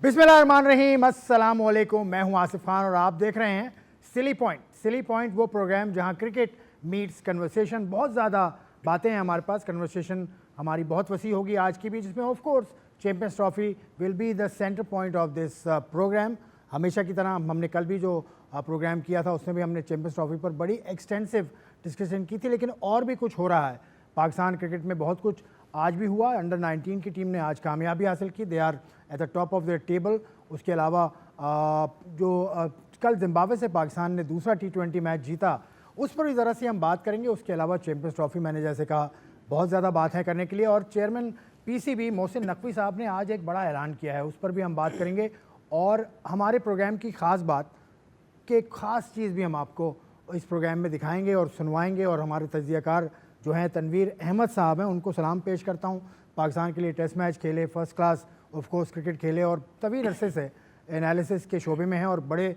बिस्मिल्लाहिर्रहमानिर्रहीम, अस्सलाम वालेकुम। मैं हूं आसिफ खान और आप देख रहे हैं सिली पॉइंट। सिली पॉइंट वो प्रोग्राम जहां क्रिकेट मीट्स कन्वर्सेशन। बहुत ज़्यादा बातें हैं हमारे पास, कन्वर्सेशन हमारी बहुत वसी होगी आज की भी, जिसमें of course champions trophy will be the centre point of this programme. हमेशा की तरह हमने कल भी जो प्रोग्राम किया था उसमें भी हमने चैंपियंस ट्रॉफी पर बड़ी एक्सटेंसिव डिस्कशन की थी, लेकिन और भी कुछ हो रहा है पाकिस्तान क्रिकेट में। बहुत कुछ आज भी हुआ। अंडर 19 की टीम ने आज कामयाबी हासिल की, they are at the top of the table. उसके अलावा कल जिम्बाब्वे से पाकिस्तान ने दूसरा T20 मैच जीता, उस पर भी ज़रा सी हम बात करेंगे। उसके अलावा चैंपियंस ट्रॉफी, मैंने जैसे कहा, बहुत ज़्यादा बात है करने के लिए। और चेयरमैन PCB मोहसिन नकवी साहब ने आज एक बड़ा ऐलान किया है, उस पर भी हम बात करेंगे। और हमारे प्रोग्राम की ख़ास बात कि एक ख़ास चीज़ भी हम आपको इस प्रोग्राम में दिखाएंगे और सुनवाएंगे। और हमारे तज्ज़ियाकार जो हैं तनवीर अहमद साहब हैं, उनको सलाम पेश करता हूँ। पाकिस्तान के लिए टेस्ट मैच खेले, first class of course cricket खेले और तवील अरसे से एनालिसिस के शोबे में हैं और बड़े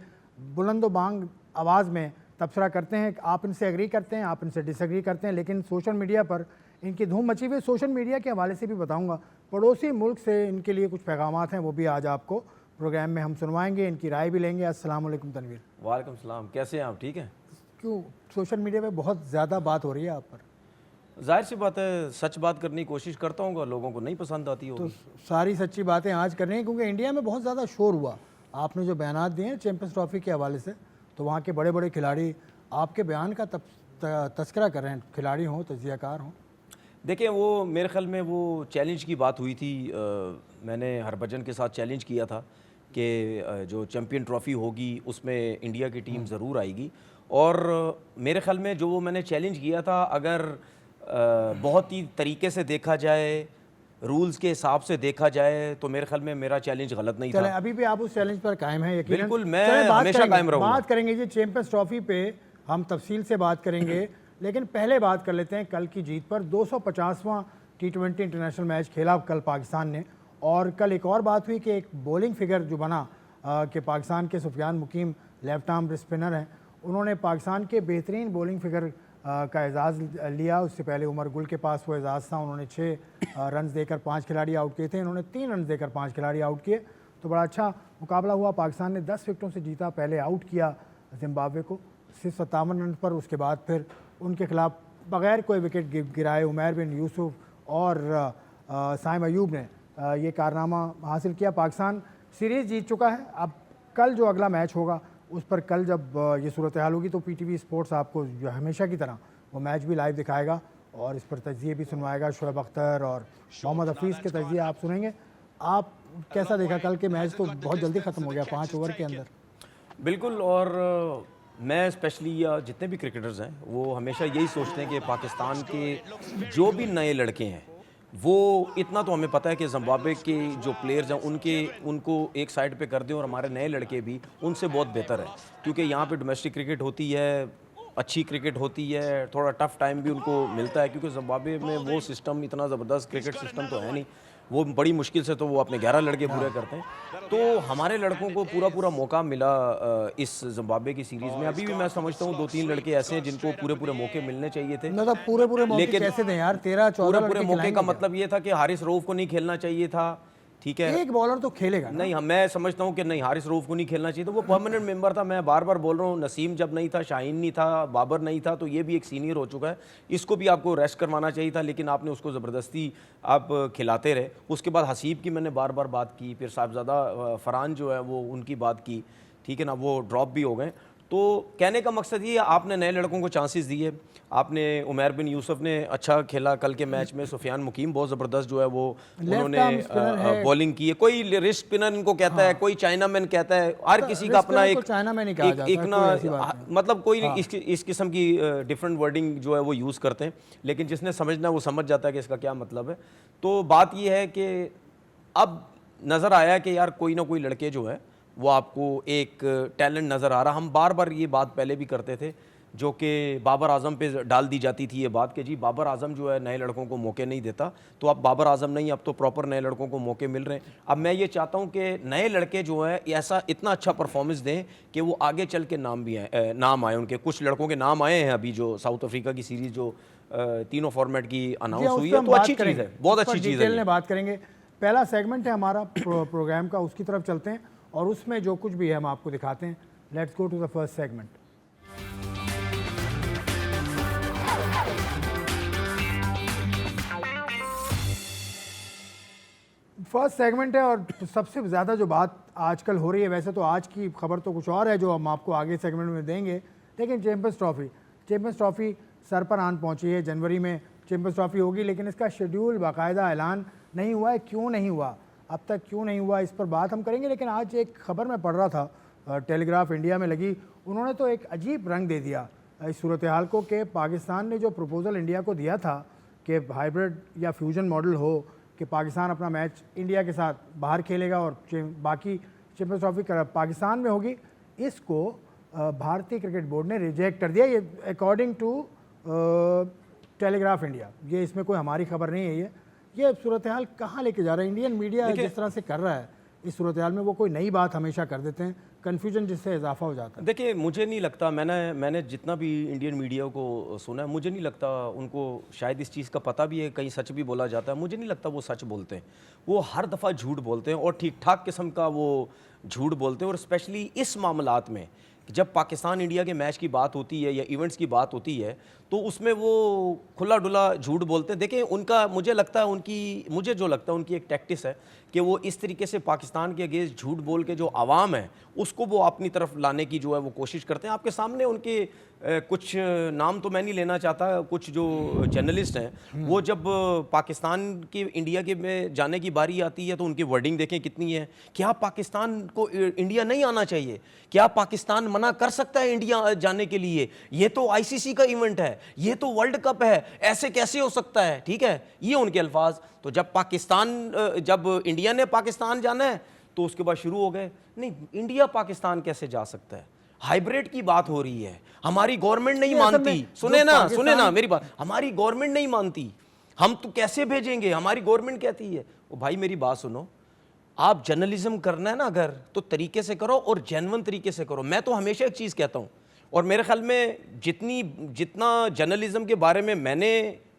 बुलंद बांग आवाज़ में तबसरा करते हैं। आप इनसे एग्री करते हैं, आप इनसे डिसएग्री करते हैं, लेकिन सोशल मीडिया पर इनकी धूम मची हुई। सोशल मीडिया के हवाले से भी बताऊँगा, पड़ोसी मुल्क से इनके लिए कुछ पैगामात हैं, वो भी आज आपको प्रोग्राम में हम सुनवाएंगे, इनकी राय भी लेंगे। अस्सलाम वालेकुम तनवीर। वालेकुम सलाम, कैसे हैं आप? ठीक हैं? क्यों सोशल मीडिया पे बहुत ज़्यादा बात हो रही है आप पर? जाहिर सी बात है, सच बात करने की कोशिश करता हूँ, लोगों को नहीं पसंद आती तो होगी। सारी सच्ची बातें आज कर रहे हैं, क्योंकि इंडिया में बहुत ज़्यादा शोर हुआ। आपने जो बयानात दिए हैं चैंपियंस ट्रॉफी के हवाले से, तो वहाँ के बड़े बड़े खिलाड़ी आपके बयान का तस्करा कर रहे हैं, खिलाड़ी हों, तज्ज़ियाकार हों। देखिए, वो मेरे ख्याल में वो चैलेंज की बात हुई थी। मैंने हरभजन के साथ चैलेंज किया था कि जो चैम्पियन ट्रॉफ़ी होगी उसमें इंडिया की टीम ज़रूर आएगी। और मेरे ख्याल में जो वो मैंने चैलेंज किया था, अगर बहुत ही तरीके से देखा जाए, रूल्स के हिसाब से देखा जाए, तो मेरे ख्याल में मेरा चैलेंज गलत नहीं था। अभी भी आप उस चैलेंज पर कायम हैं? यकीनन बिल्कुल, मैं हमेशा कायम रहूँगा। बात करेंगे जी चैंपियंस ट्रॉफी पे, हम तफसील से बात करेंगे। लेकिन पहले बात कर लेते हैं कल की जीत पर। 250वां T20 इंटरनेशनल मैच खेला कल पाकिस्तान ने। और कल एक और बात हुई कि एक बॉलिंग फिगर जो बना कि पाकिस्तान के सुफियान मुकीम लेफ्ट आर्म स्पिनर हैं, उन्होंने पाकिस्तान के बेहतरीन बॉलिंग फिगर का एजाज़ लिया। उससे पहले उमर गुल के पास वो एजाज़ था, उन्होंने 6 रन देकर 5 खिलाड़ी आउट किए थे, इन्होंने 3 रन देकर 5 खिलाड़ी आउट किए। तो बड़ा अच्छा मुकाबला हुआ। पाकिस्तान ने 10 विकेटों से जीता, पहले आउट किया जिम्बाब्वे को सिर्फ 57 रन पर। उसके बाद फिर उनके खिलाफ बग़ैर कोई विकेट गिराए उमैर बिन यूसुफ और साइम अयूब ने ये कारनामा हासिल किया। पाकिस्तान सीरीज़ जीत चुका है। अब कल जो अगला मैच होगा उस पर कल जब ये सूरत हाल होगी तो PTV स्पोर्ट्स आपको जो हमेशा की तरह वो मैच भी लाइव दिखाएगा और इस पर तज्ज़िये भी सुनवाएगा। शोएब अख्तर और मोहम्मद हफीज़ के तज्ज़िये आप सुनेंगे। आप कैसा देखा कल के मैच? तो बहुत जल्दी ख़त्म हो गया, 5 ओवर के अंदर। बिल्कुल। और मैं स्पेशली या जितने भी क्रिकेटर्स हैं वो हमेशा यही सोचते हैं कि पाकिस्तान के जो भी नए लड़के हैं, वो इतना तो हमें पता है कि जिम्बाब्वे के जो प्लेयर्स हैं उनको एक साइड पे कर दें और हमारे नए लड़के भी उनसे बहुत बेहतर है। क्योंकि यहाँ पे डोमेस्टिक क्रिकेट होती है, अच्छी क्रिकेट होती है, थोड़ा टफ टाइम भी उनको मिलता है, क्योंकि जिम्बाब्वे में वो सिस्टम इतना ज़बरदस्त क्रिकेट सिस्टम तो है नहीं। वो बड़ी मुश्किल से तो वो अपने 11 लड़के पूरे करते हैं। तो हमारे लड़कों को पूरा मौका मिला इस जिम्बाब्वे की सीरीज़ में। अभी भी मैं समझता हूँ 2-3 लड़के ऐसे हैं जिनको पूरे मौके मिलने चाहिए थे। मतलब पूरे मौके कैसे दें यार? 13-14 पूरे मौके का मतलब ये था कि हारिस रऊफ को नहीं खेलना चाहिए था, ठीक है? एक बॉलर तो खेलेगा ना? नहीं, मैं समझता हूँ कि नहीं, हारिस रऊफ को नहीं खेलना चाहिए था। वो परमानेंट मेंबर था। मैं बार बार बोल रहा हूँ, नसीम जब नहीं था, शाहीन नहीं था, बाबर नहीं था, तो ये भी एक सीनियर हो चुका है, इसको भी आपको रेस्ट करवाना चाहिए था, लेकिन आपने उसको ज़बरदस्ती आप खिलाते रहे। उसके बाद हसीब की मैंने बार बार बात की, फिर साहबजादा फरहान जो है वो उनकी बात की, ठीक है ना, वो ड्रॉप भी हो गए। तो कहने का मकसद ये, आपने नए लड़कों को चांसेस दिए। आपने उमैर बिन यूसुफ ने अच्छा खेला कल के मैच में, सुफियान मुकीम बहुत ज़बरदस्त जो है वो उन्होंने बॉलिंग की है। कोई रिस्ट स्पिनर इनको कहता है, कोई चाइनामैन कहता है, हर किसी का अपना मतलब कोई इस किस्म की डिफरेंट वर्डिंग जो है वो यूज़ करते हैं, लेकिन जिसने समझना वो समझ जाता है कि इसका क्या मतलब है। तो बात ये है कि अब नज़र आया कि यार कोई ना कोई लड़के जो है वो आपको एक टैलेंट नज़र आ रहा। हम बार बार ये बात पहले भी करते थे, जो कि बाबर आजम पे डाल दी जाती थी ये बात कि जी बाबर आजम जो है नए लड़कों को मौके नहीं देता। तो अब बाबर आजम नहीं, अब तो प्रॉपर नए लड़कों को मौके मिल रहे हैं। अब मैं ये चाहता हूँ कि नए लड़के जो है ऐसा इतना अच्छा परफॉर्मेंस दें कि वो आगे चल के नाम आए उनके। कुछ लड़कों के नाम आए हैं अभी, जो साउथ अफ्रीका की सीरीज़ जो तीनों फॉर्मेट की अनाउंस हुई है, तो अच्छी चीज़ है, बहुत अच्छी चीज़ है। बात करेंगे। पहला सेगमेंट है हमारा प्रोग्राम का, उसकी तरफ चलते हैं और उसमें जो कुछ भी है हम आपको दिखाते हैं। Let's go to the first segment. First segment है और सबसे ज़्यादा जो बात आजकल हो रही है, वैसे तो आज की खबर तो कुछ और है जो हम आपको आगे सेगमेंट में देंगे, लेकिन चैंपियंस ट्रॉफी सर पर आन पहुंची है। जनवरी में चैंपियंस ट्रॉफी होगी, लेकिन इसका शेड्यूल बाकायदा ऐलान नहीं हुआ है। क्यों नहीं हुआ, अब तक क्यों नहीं हुआ, इस पर बात हम करेंगे। लेकिन आज एक खबर मैं पढ़ रहा था, टेलीग्राफ इंडिया में लगी, उन्होंने तो एक अजीब रंग दे दिया इस सूरत हाल को कि पाकिस्तान ने जो प्रपोज़ल इंडिया को दिया था कि हाइब्रिड या फ्यूजन मॉडल हो कि पाकिस्तान अपना मैच इंडिया के साथ बाहर खेलेगा और बाकी चैंपियंस ट्रॉफी पाकिस्तान में होगी, इसको भारतीय क्रिकेट बोर्ड ने रिजेक्ट कर दिया। ये अकॉर्डिंग टू टेलीग्राफ इंडिया, ये इसमें कोई हमारी खबर नहीं है। ये सूरत हाल कहाँ लेके जा रहा है इंडियन मीडिया जिस तरह से कर रहा है इस सूरत हाल में, वो कोई नई बात हमेशा कर देते हैं, कन्फ्यूजन जिससे इजाफा हो जाता है। देखिए, मुझे नहीं लगता, मैंने जितना भी इंडियन मीडिया को सुना है, मुझे नहीं लगता उनको शायद इस चीज़ का पता भी है, कहीं सच भी बोला जाता है, मुझे नहीं लगता वो सच बोलते हैं। वो हर दफ़ा झूठ बोलते हैं और ठीक ठाक किस्म का वो झूठ बोलते हैं। और स्पेशली इस मामलात में जब पाकिस्तान इंडिया के मैच की बात होती है या इवेंट्स की बात होती है तो उसमें वो खुला डुला झूठ बोलते हैं। देखें, उनका मुझे जो लगता है उनकी एक टैक्टिस है कि वो इस तरीके से पाकिस्तान के अगेंस्ट झूठ बोल के जो आवाम है उसको वो अपनी तरफ लाने की जो है वो कोशिश करते हैं। आपके सामने उनके कुछ नाम तो मैं नहीं लेना चाहता, कुछ जो जर्नलिस्ट हैं वो जब पाकिस्तान के इंडिया के में जाने की बारी आती है तो उनकी वर्डिंग देखें कितनी है। क्या पाकिस्तान को इंडिया नहीं आना चाहिए? क्या पाकिस्तान मना कर सकता है इंडिया जाने के लिए? ये तो आईसीसी का इवेंट है, ये तो वर्ल्ड कप है, ऐसे कैसे हो सकता है? ठीक है, ये उनके अल्फाज। तो जब इंडिया ने पाकिस्तान जाना है तो उसके बाद शुरू हो गए, नहीं इंडिया पाकिस्तान कैसे जा सकता है, हाइब्रिड की बात हो रही है, हमारी गवर्नमेंट नहीं मानती। सुने ना मेरी बात, हमारी गवर्नमेंट नहीं मानती, हम तो कैसे भेजेंगे, हमारी गवर्नमेंट कहती है। ओ भाई मेरी बात सुनो, आप जर्नलिज्म करना है ना अगर, तो तरीके से करो और जेन्युइन तरीके से करो। मैं तो हमेशा एक चीज़ कहता हूँ, और मेरे ख्याल में जितना जर्नलिज्म के बारे में मैंने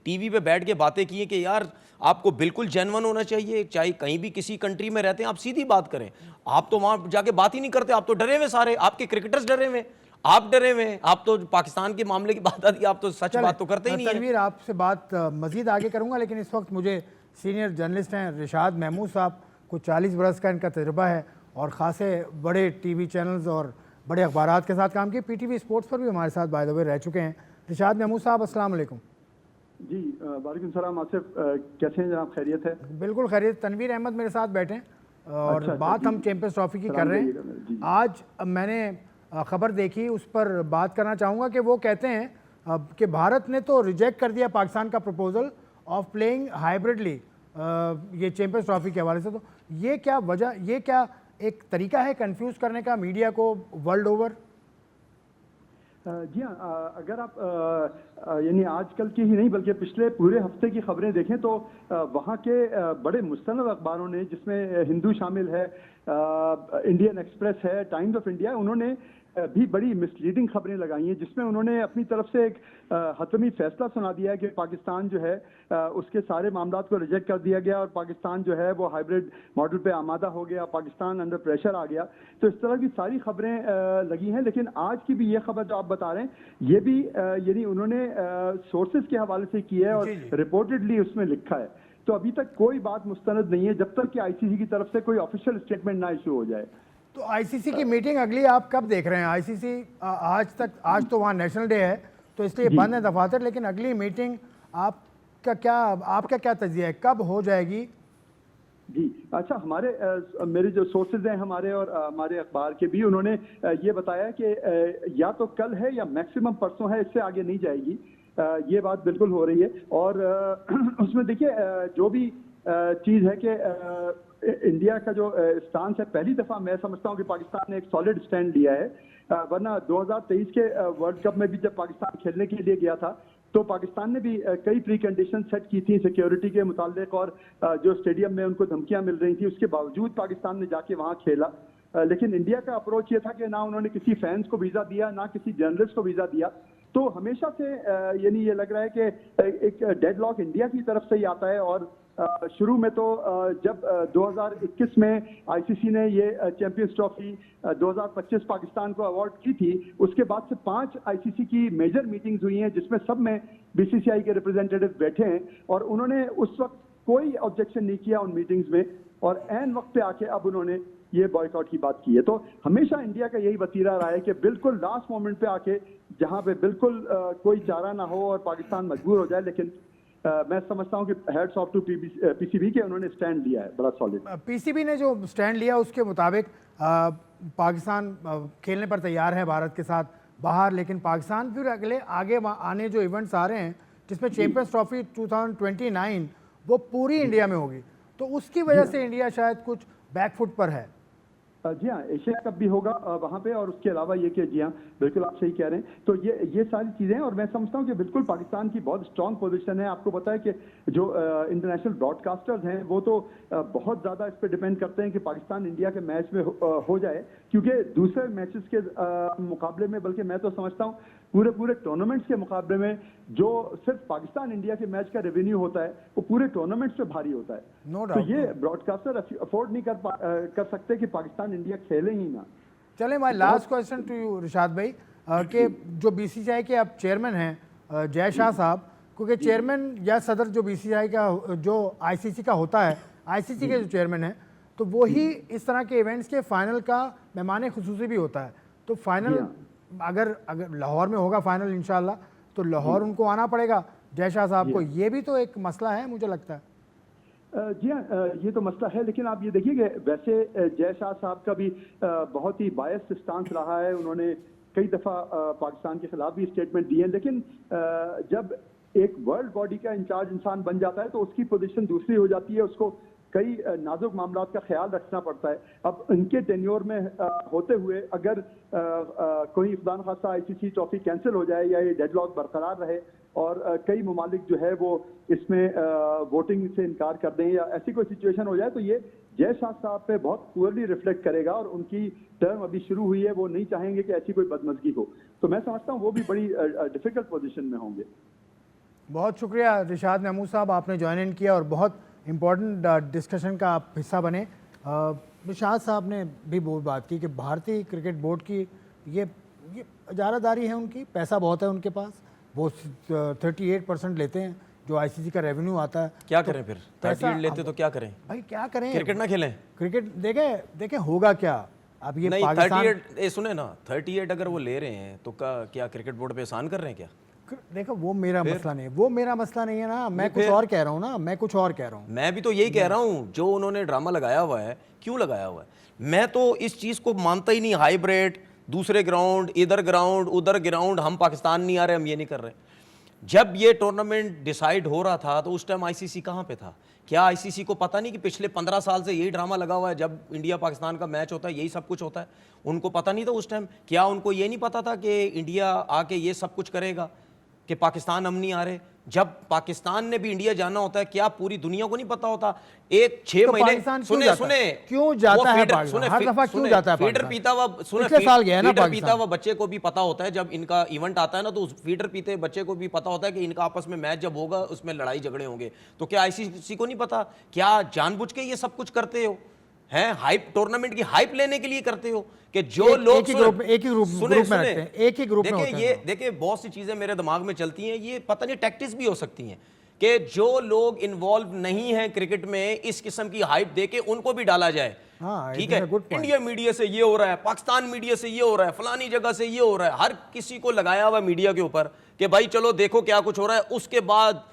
टीवी पे बैठ के बातें की हैं कि यार आपको बिल्कुल जेन्युइन होना चाहिए, चाहे कहीं भी किसी कंट्री में रहते हैं आप सीधी बात करें। आप तो वहाँ जाके बात ही नहीं करते, आप तो डरे हुए, सारे आपके क्रिकेटर्स डरे हुए, आप डरे हुए, आप तो पाकिस्तान के मामले की बात आती है आप तो सच बात तो करते ही नहीं है। तनवीर, आपसे बात मजीद आगे करूँगा, लेकिन इस वक्त मुझे सीनियर जर्नलिस्ट हैं रिशाद महमूद साहब, कुछ 40 बरस का इनका तजुर्बा है और ख़ासे बड़े टीवी चैनल्स और बड़े अखबारात के साथ काम किए, पीटीवी स्पोर्ट्स पर भी हमारे साथ बाय द वे रह चुके हैं। रिशाद महमूद साहब, अस्सलाम वालेकुम। जी वालेकुम सलाम आसिफ, कैसे हैं जनाब? खैरियत है? बिल्कुल खैरियत। तनवीर अहमद मेरे साथ बैठे हैं और बात हम चैंपियंस ट्रॉफी की कर रहे हैं। आज मैंने खबर देखी, उस पर बात करना चाहूँगा कि वो कहते हैं कि भारत ने तो रिजेक्ट कर दिया पाकिस्तान का प्रपोजल ऑफ प्लेइंग हाइब्रिडली ये चैंपियंस ट्रॉफी के हवाले से। तो ये क्या वजह, ये क्या एक तरीका है कंफ्यूज करने का मीडिया को वर्ल्ड ओवर? जी हाँ, अगर आप यानी आजकल की ही नहीं बल्कि पिछले पूरे हफ्ते की खबरें देखें तो वहाँ के बड़े मुस्तनद अखबारों ने, जिसमें हिंदू शामिल है, इंडियन एक्सप्रेस है, टाइम्स ऑफ इंडिया, उन्होंने भी बड़ी मिसलीडिंग खबरें लगाई हैं, जिसमें उन्होंने अपनी तरफ से एक हतमी फैसला सुना दिया है कि पाकिस्तान जो है उसके सारे मामलात को रिजेक्ट कर दिया गया और पाकिस्तान जो है वो हाइब्रिड मॉडल पे आमादा हो गया, पाकिस्तान अंडर प्रेशर आ गया। तो इस तरह की सारी खबरें लगी हैं। लेकिन आज की भी ये खबर जो आप बता रहे हैं, ये भी यानी उन्होंने सोर्सेज के हवाले से की है और रिपोर्टेडली उसमें लिखा है। तो अभी तक कोई बात मुस्तनद नहीं है जब तक कि आईसीसी की तरफ से कोई ऑफिशियल स्टेटमेंट ना इशू हो जाए। तो आईसीसी की मीटिंग अगली आप कब देख रहे हैं? आईसीसी आज तो वहाँ नेशनल डे है तो इसलिए बंद है दफातर, लेकिन अगली मीटिंग आपका क्या तजिया है, कब हो जाएगी? जी अच्छा, मेरे जो सोर्सेज हैं हमारे और हमारे अखबार के भी, उन्होंने ये बताया कि या तो कल है या मैक्सिमम परसों है, इससे आगे नहीं जाएगी। ये बात बिल्कुल हो रही है। और उसमें देखिए जो भी चीज़ है कि इंडिया का जो स्टांस है, पहली दफ़ा मैं समझता हूँ कि पाकिस्तान ने एक सॉलिड स्टैंड लिया है। वरना 2023 के वर्ल्ड कप में भी जब पाकिस्तान खेलने के लिए गया था तो पाकिस्तान ने भी कई प्री कंडीशन सेट की थी सिक्योरिटी के मुताल्लिक, और जो स्टेडियम में उनको धमकियां मिल रही थी उसके बावजूद पाकिस्तान ने जाके वहाँ खेला। लेकिन इंडिया का अप्रोच ये था कि ना उन्होंने किसी फैंस को वीज़ा दिया, ना किसी जर्नलिस्ट को वीज़ा दिया। तो हमेशा से यानी ये लग रहा है कि एक डेडलॉक इंडिया की तरफ से ही आता है और शुरू में तो जब 2021 में आईसीसी ने ये चैंपियंस ट्रॉफी 2025 पाकिस्तान को अवार्ड की थी, उसके बाद से 5 आईसीसी की मेजर मीटिंग्स हुई हैं जिसमें सब में बीसीसीआई के रिप्रेजेंटेटिव बैठे हैं और उन्होंने उस वक्त कोई ऑब्जेक्शन नहीं किया उन मीटिंग्स में, और एन वक्त पे आके अब उन्होंने ये बॉयकॉट की बात की है। तो हमेशा इंडिया का यही वतीरा रहा है कि बिल्कुल लास्ट मोमेंट पे आके जहां पे बिल्कुल कोई चारा ना हो और पाकिस्तान मजबूर हो जाए, लेकिन मैं समझता हूं कि हेड्स ऑफ टू पीसीबी के उन्होंने स्टैंड लिया है बड़ा सॉलिड। पीसीबी ने जो स्टैंड लिया उसके मुताबिक पाकिस्तान खेलने पर तैयार है भारत के साथ बाहर, लेकिन पाकिस्तान फिर अगले आगे आने जो इवेंट्स आ रहे हैं जिसमें चैंपियंस ट्रॉफी 2029 वो पूरी इंडिया में होगी, तो उसकी वजह से इंडिया शायद कुछ बैकफुट पर है। जी हाँ, एशिया कप भी होगा वहाँ पे, और उसके अलावा ये कि जी हाँ बिल्कुल आप सही कह रहे हैं। तो ये सारी चीज़ें हैं और मैं समझता हूँ कि बिल्कुल पाकिस्तान की बहुत स्ट्रांग पोजीशन है। आपको पता है कि जो इंटरनेशनल ब्रॉडकास्टर्स हैं वो तो बहुत ज़्यादा इस पर डिपेंड करते हैं कि पाकिस्तान इंडिया के मैच में हो जाए, क्योंकि दूसरे मैचेस के मुकाबले में, बल्कि मैं तो समझता हूँ पूरे टूर्नामेंट्स के मुकाबले में जो सिर्फ पाकिस्तान इंडिया के मैच का रेवेन्यू होता है वो पूरे टूर्नामेंट्स पे भारी होता है। No तो doubt, ये ब्रॉडकास्टर अफोर्ड नहीं कर सकते कि पाकिस्तान इंडिया खेले ही ना। चले my last question to you Rishad भाई, कि जो बीसीसीआई के अब चेयरमैन हैं जय शाह साहब, क्योंकि चेयरमैन या सदर जो बीसीसीआई का जो आईसीसी का होता है, आईसीसी के जो चेयरमैन हैं तो वो ही इस तरह के इवेंट्स के फाइनल का मेहमान खुसूसी भी होता है। तो फाइनल अगर लाहौर में होगा फाइनल इंशाल्लाह, तो लाहौर उनको आना पड़ेगा जय शाह साहब को, ये भी तो एक मसला है मुझे लगता है। जी हाँ, ये तो मसला है, लेकिन आप ये देखिए कि वैसे जय शाह साहब का भी बहुत ही बायस्ड स्टांस रहा है। उन्होंने कई दफ़ा पाकिस्तान के खिलाफ भी स्टेटमेंट दिए हैं, लेकिन जब एक वर्ल्ड बॉडी का इंचार्ज इंसान बन जाता है तो उसकी पोजीशन दूसरी हो जाती है, उसको कई नाजुक मामलात का ख्याल रखना पड़ता है। अब इनके टेन्योर में होते हुए अगर कोई खुदा न खास्ता आईसीसी ट्रॉफी कैंसिल हो जाए या ये डेडलॉक बरकरार रहे और कई ममालिक जो है वो इसमें वोटिंग से इनकार कर दें या ऐसी कोई सिचुएशन हो जाए, तो ये जय शाह साहब पे बहुत पुअरली रिफ्लेक्ट करेगा और उनकी टर्म अभी शुरू हुई है, वो नहीं चाहेंगे कि ऐसी कोई बदमज़गी हो। तो मैं समझता हूँ वो भी बड़ी डिफिकल्ट पोजीशन में होंगे। बहुत शुक्रिया रिशाद महमूद साहब, आपने ज्वाइन इन किया और बहुत इम्पोर्टेंट डिस्कशन का आप हिस्सा बने। रिशाद साहब ने भी बहुत बात की कि भारतीय क्रिकेट बोर्ड की ये इजारादारी है, उनकी पैसा बहुत है उनके पास, वो 38% लेते हैं जो आईसीसी का रेवेन्यू आता है। क्या तो करें फिर? 38 लेते तो क्या करें भाई, क्या करें? क्रिकेट ना खेलें? क्रिकेट देखें होगा क्या अब ये नहीं, पाकिस्तान 38 सुने ना, 38 अगर वो ले रहे हैं तो क्या क्रिकेट बोर्ड पे एहसान कर रहे हैं क्या? देखो वो मेरा मसला नहीं है, वो मेरा मसला नहीं है ना, मैं कुछ और कह रहा हूँ ना, मैं कुछ और कह रहा हूँ। मैं भी तो यही कह रहा हूँ, जो उन्होंने ड्रामा लगाया हुआ है, क्यों लगाया हुआ है? मैं तो इस चीज़ को मानता ही नहीं। हाइब्रिड, दूसरे ग्राउंड, इधर ग्राउंड, उधर ग्राउंड, हम पाकिस्तान नहीं आ रहे, हम ये नहीं कर रहे। जब ये टूर्नामेंट डिसाइड हो रहा था तो उस टाइम आईसीसी कहाँ पे था? क्या आईसीसी को पता नहीं कि पिछले 15 साल से यही ड्रामा लगा हुआ है? जब इंडिया पाकिस्तान का मैच होता है यही सब कुछ होता है। उनको पता नहीं था उस टाइम? क्या उनको ये नहीं पता था कि इंडिया आके ये सब कुछ करेगा, कि पाकिस्तान हम नहीं आ रहे? जब पाकिस्तान ने भी इंडिया जाना होता है, क्या पूरी दुनिया को नहीं पता होता? 6 महीने क्यों जाता है पाकिस्तान? हर दफा क्यों जाता है? फीडर पीता हुआ, पिछले साल गया ना फीडर पीता हुआ बच्चे को भी पता होता है, जब इनका इवेंट आता है ना, तो उस फीडर पीते बच्चे को भी पता होता है कि इनका आपस में मैच जब होगा उसमें लड़ाई झगड़े होंगे। तो क्या आईसीसी को नहीं पता? क्या जानबूझ के ये सब कुछ करते हो? हैं हाइप, टूर्नामेंट की हाइप लेने के लिए करते हो कि जो लोग एक ही ग्रुप में रखते हैं, एक ही ग्रुप में होते हैं। ये देखिए, बहुत सी चीजें मेरे दिमाग में चलती हैं, ये पता नहीं टैक्टिक्स भी हो सकती हैं कि जो लोग इन्वॉल्व नहीं हैं क्रिकेट में, इस किस्म की हाइप देके उनको भी डाला जाए। ठीक है, इंडिया मीडिया से ये हो रहा है, पाकिस्तान मीडिया से ये हो रहा है, फलानी जगह से ये हो रहा है, हर किसी को लगाया हुआ मीडिया के ऊपर कि भाई चलो देखो क्या कुछ हो रहा है। उसके बाद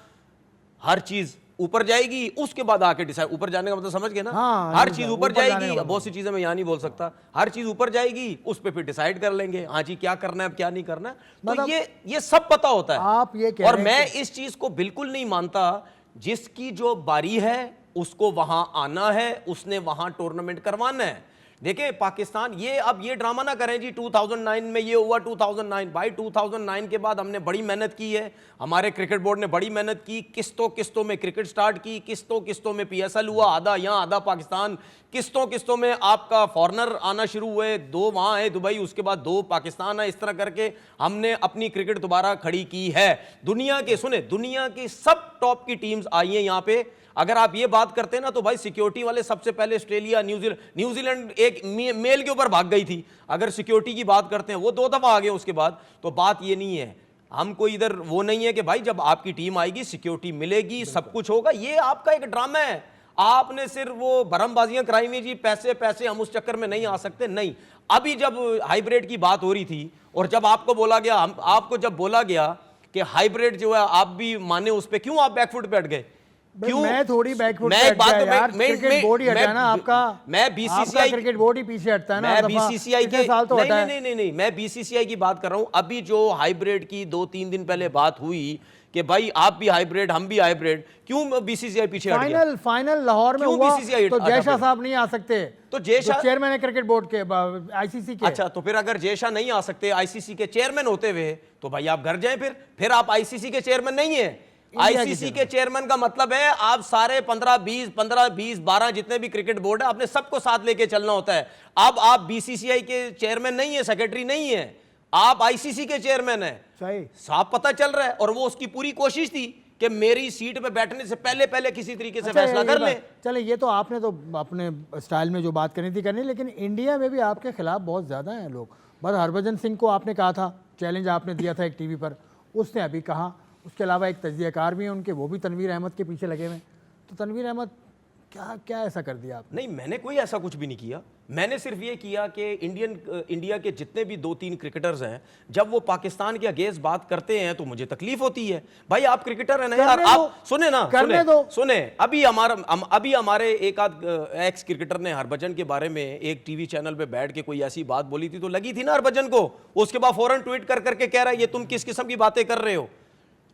हर चीज ऊपर जाएगी, उसके बाद आके डिसाइड, ऊपर जाने का मतलब समझ गए ना? हर चीज ऊपर जाएगी, बहुत सी चीजें मैं यहाँ नहीं बोल सकता, हर चीज ऊपर जाएगी, उस पर फिर डिसाइड कर लेंगे हाँ जी क्या करना है क्या नहीं करना है। तो ये सब पता होता है। आप ये कह और रहे मैं इस चीज को बिल्कुल नहीं मानता, जिसकी जो बारी है उसको वहां आना है, उसने वहां टूर्नामेंट करवाना है। देखिए पाकिस्तान, ये अब ये ड्रामा ना करें जी 2009 में ये हुआ। 2009 भाई, 2009 के बाद हमने बड़ी मेहनत की है, हमारे क्रिकेट बोर्ड ने बड़ी मेहनत की, किस्तों किस्तों में क्रिकेट स्टार्ट की, किस्तों किस्तों में पीएसएल हुआ, आधा यहाँ आधा पाकिस्तान, किस्तों किस्तों में आपका फॉरनर आना शुरू हुए, 2 वहाँ है दुबई, उसके बाद 2 पाकिस्तान है। इस तरह करके हमने अपनी क्रिकेट दोबारा खड़ी की है। दुनिया के सब टॉप की टीम्स आई हैं यहाँ पे, अगर आप ये बात करते ना तो भाई सिक्योरिटी वाले सबसे पहले ऑस्ट्रेलिया, न्यूजीलैंड एक मेल के ऊपर भाग गई थी। अगर सिक्योरिटी की बात करते हैं वो 2 दफा आ गए उसके बाद। तो बात ये नहीं है, हम कोई इधर वो नहीं है कि भाई जब आपकी टीम आएगी सिक्योरिटी मिलेगी, सब कुछ होगा। ये आपका एक ड्रामा है, आपने सिर्फ वो भरमबाजियां कराई हुई जी, पैसे पैसे, हम उस चक्कर में नहीं आ सकते। नहीं, अभी जब हाइब्रिड की बात हो रही थी और जब आपको बोला गया, आपको जब बोला गया कि हाइब्रिड जो है आप भी माने उस पे, क्यों आप बैकफुट पे अट गए? क्यों? मैं थोड़ी बैकफुट मैं एक बात तो क्रिकेट बोर्ड ही हटा है ना आपका। मैं बीसीसीआई, क्रिकेट बोर्ड ही पीछे हटता है ना। मैं बीसीसीआई के साल तो हटा है। नहीं, मैं बीसीसीआई की बात कर रहा हूं। अभी जो हाइब्रिड की 2-3 दिन पहले बात हुई कि भाई आप भी हाइब्रिड हम भी हाइब्रिड, क्यों बीसीसीआई पीछे हट गया? फाइनल लाहौर में क्यों हुआ बीसीसीआई तो जयशाह साहब नहीं आ सकते, तो जयशाह चेयरमैन है क्रिकेट बोर्ड के, आईसीसी के। अच्छा, तो फिर अगर जयशाह नहीं आ सकते आईसीसी के चेयरमैन होते हुए, तो भाई आप घर जाएं। फिर आप आईसीसी के चेयरमैन नहीं है। आईसीसी के चेयरमैन का मतलब है आप सारे 15-20 जितने भी क्रिकेट बोर्ड है, आपने सबको साथ लेके चलना होता है। अब आप बीसीसीआई के चेयरमैन नहीं है, सेक्रेटरी नहीं है, आप आईसीसी के चेयरमैन है। सही साफ पता चल रहा है। और वो उसकी पूरी कोशिश थी कि मेरी सीट पे बैठने से पहले किसी तरीके से फैसला कर ले। चले, ये तो आपने तो अपने स्टाइल में जो बात करनी थी करनी, लेकिन इंडिया में भी आपके खिलाफ बहुत ज्यादा हैं लोग। बस हरभजन सिंह को आपने कहा था, चैलेंज आपने दिया था एक टीवी पर, उसने अभी कहा। उसके अलावा एक तजज़ियाकार भी हैं उनके, वो भी तनवीर अहमद के पीछे लगे हुए हैं। तो तनवीर अहमद क्या ऐसा कर दिया आपने? नहीं, मैंने कोई ऐसा कुछ भी नहीं किया। मैंने सिर्फ ये किया कि इंडिया के जितने भी 2-3 क्रिकेटर्स हैं, जब वो पाकिस्तान के अगेंस्ट बात करते हैं तो मुझे तकलीफ होती है। भाई आप क्रिकेटर हैं ना यार, आप सुने ना, सुने। अभी हमारे एक आध एक्स क्रिकेटर ने हरभजन के बारे में एक टीवी चैनल पे बैठ के कोई ऐसी बात बोली थी, तो लगी थी ना हरभजन को। उसके बाद फौरन ट्वीट करके कह रहा है ये तुम किस किस्म की बातें कर रहे हो।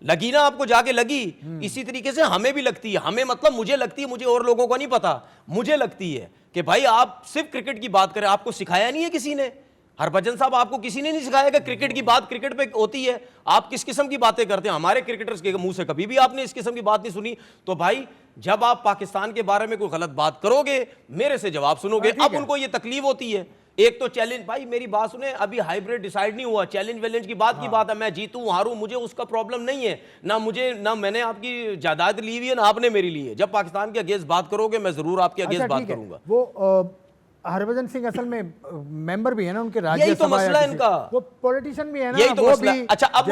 लगी ना आपको, जाके लगी। इसी तरीके से हमें भी लगती है, हमें मतलब मुझे लगती है, मुझे और लोगों को नहीं पता, मुझे लगती है कि भाई आप सिर्फ क्रिकेट की बात करें। आपको सिखाया नहीं है किसी ने, हरभजन साहब आपको किसी ने नहीं सिखाया कि क्रिकेट की बात क्रिकेट पे होती है। आप किस किस्म की बातें करते हैं, हमारे क्रिकेटर्स के मुंह से कभी भी आपने इस किस्म की बात नहीं सुनी। तो भाई जब आप पाकिस्तान के बारे में कोई गलत बात करोगे, मेरे से जवाब सुनोगे। अब उनको ये तकलीफ होती है। एक तो चैलेंज, भाई मेरी बात सुने, अभी हाइब्रिड डिसाइड नहीं हुआ, चैलेंज वैलेंज की बात की बात है। मैं जीतूं हारूं मुझे उसका प्रॉब्लम नहीं है, ना मैंने आपकी जायदाद ली हुई है ना आपने मेरी ली है। जब पाकिस्तान के अगेंस्ट बात करोगे मैं जरूर आपके अगेंस्ट बात करूंगा। वो हरभजन सिंह असल में मेंबर भी है ना उनके राज्य, यही तो मसला है इनका, वो पॉलिटिशियन भी है ना, यही तो मसला। अच्छा अब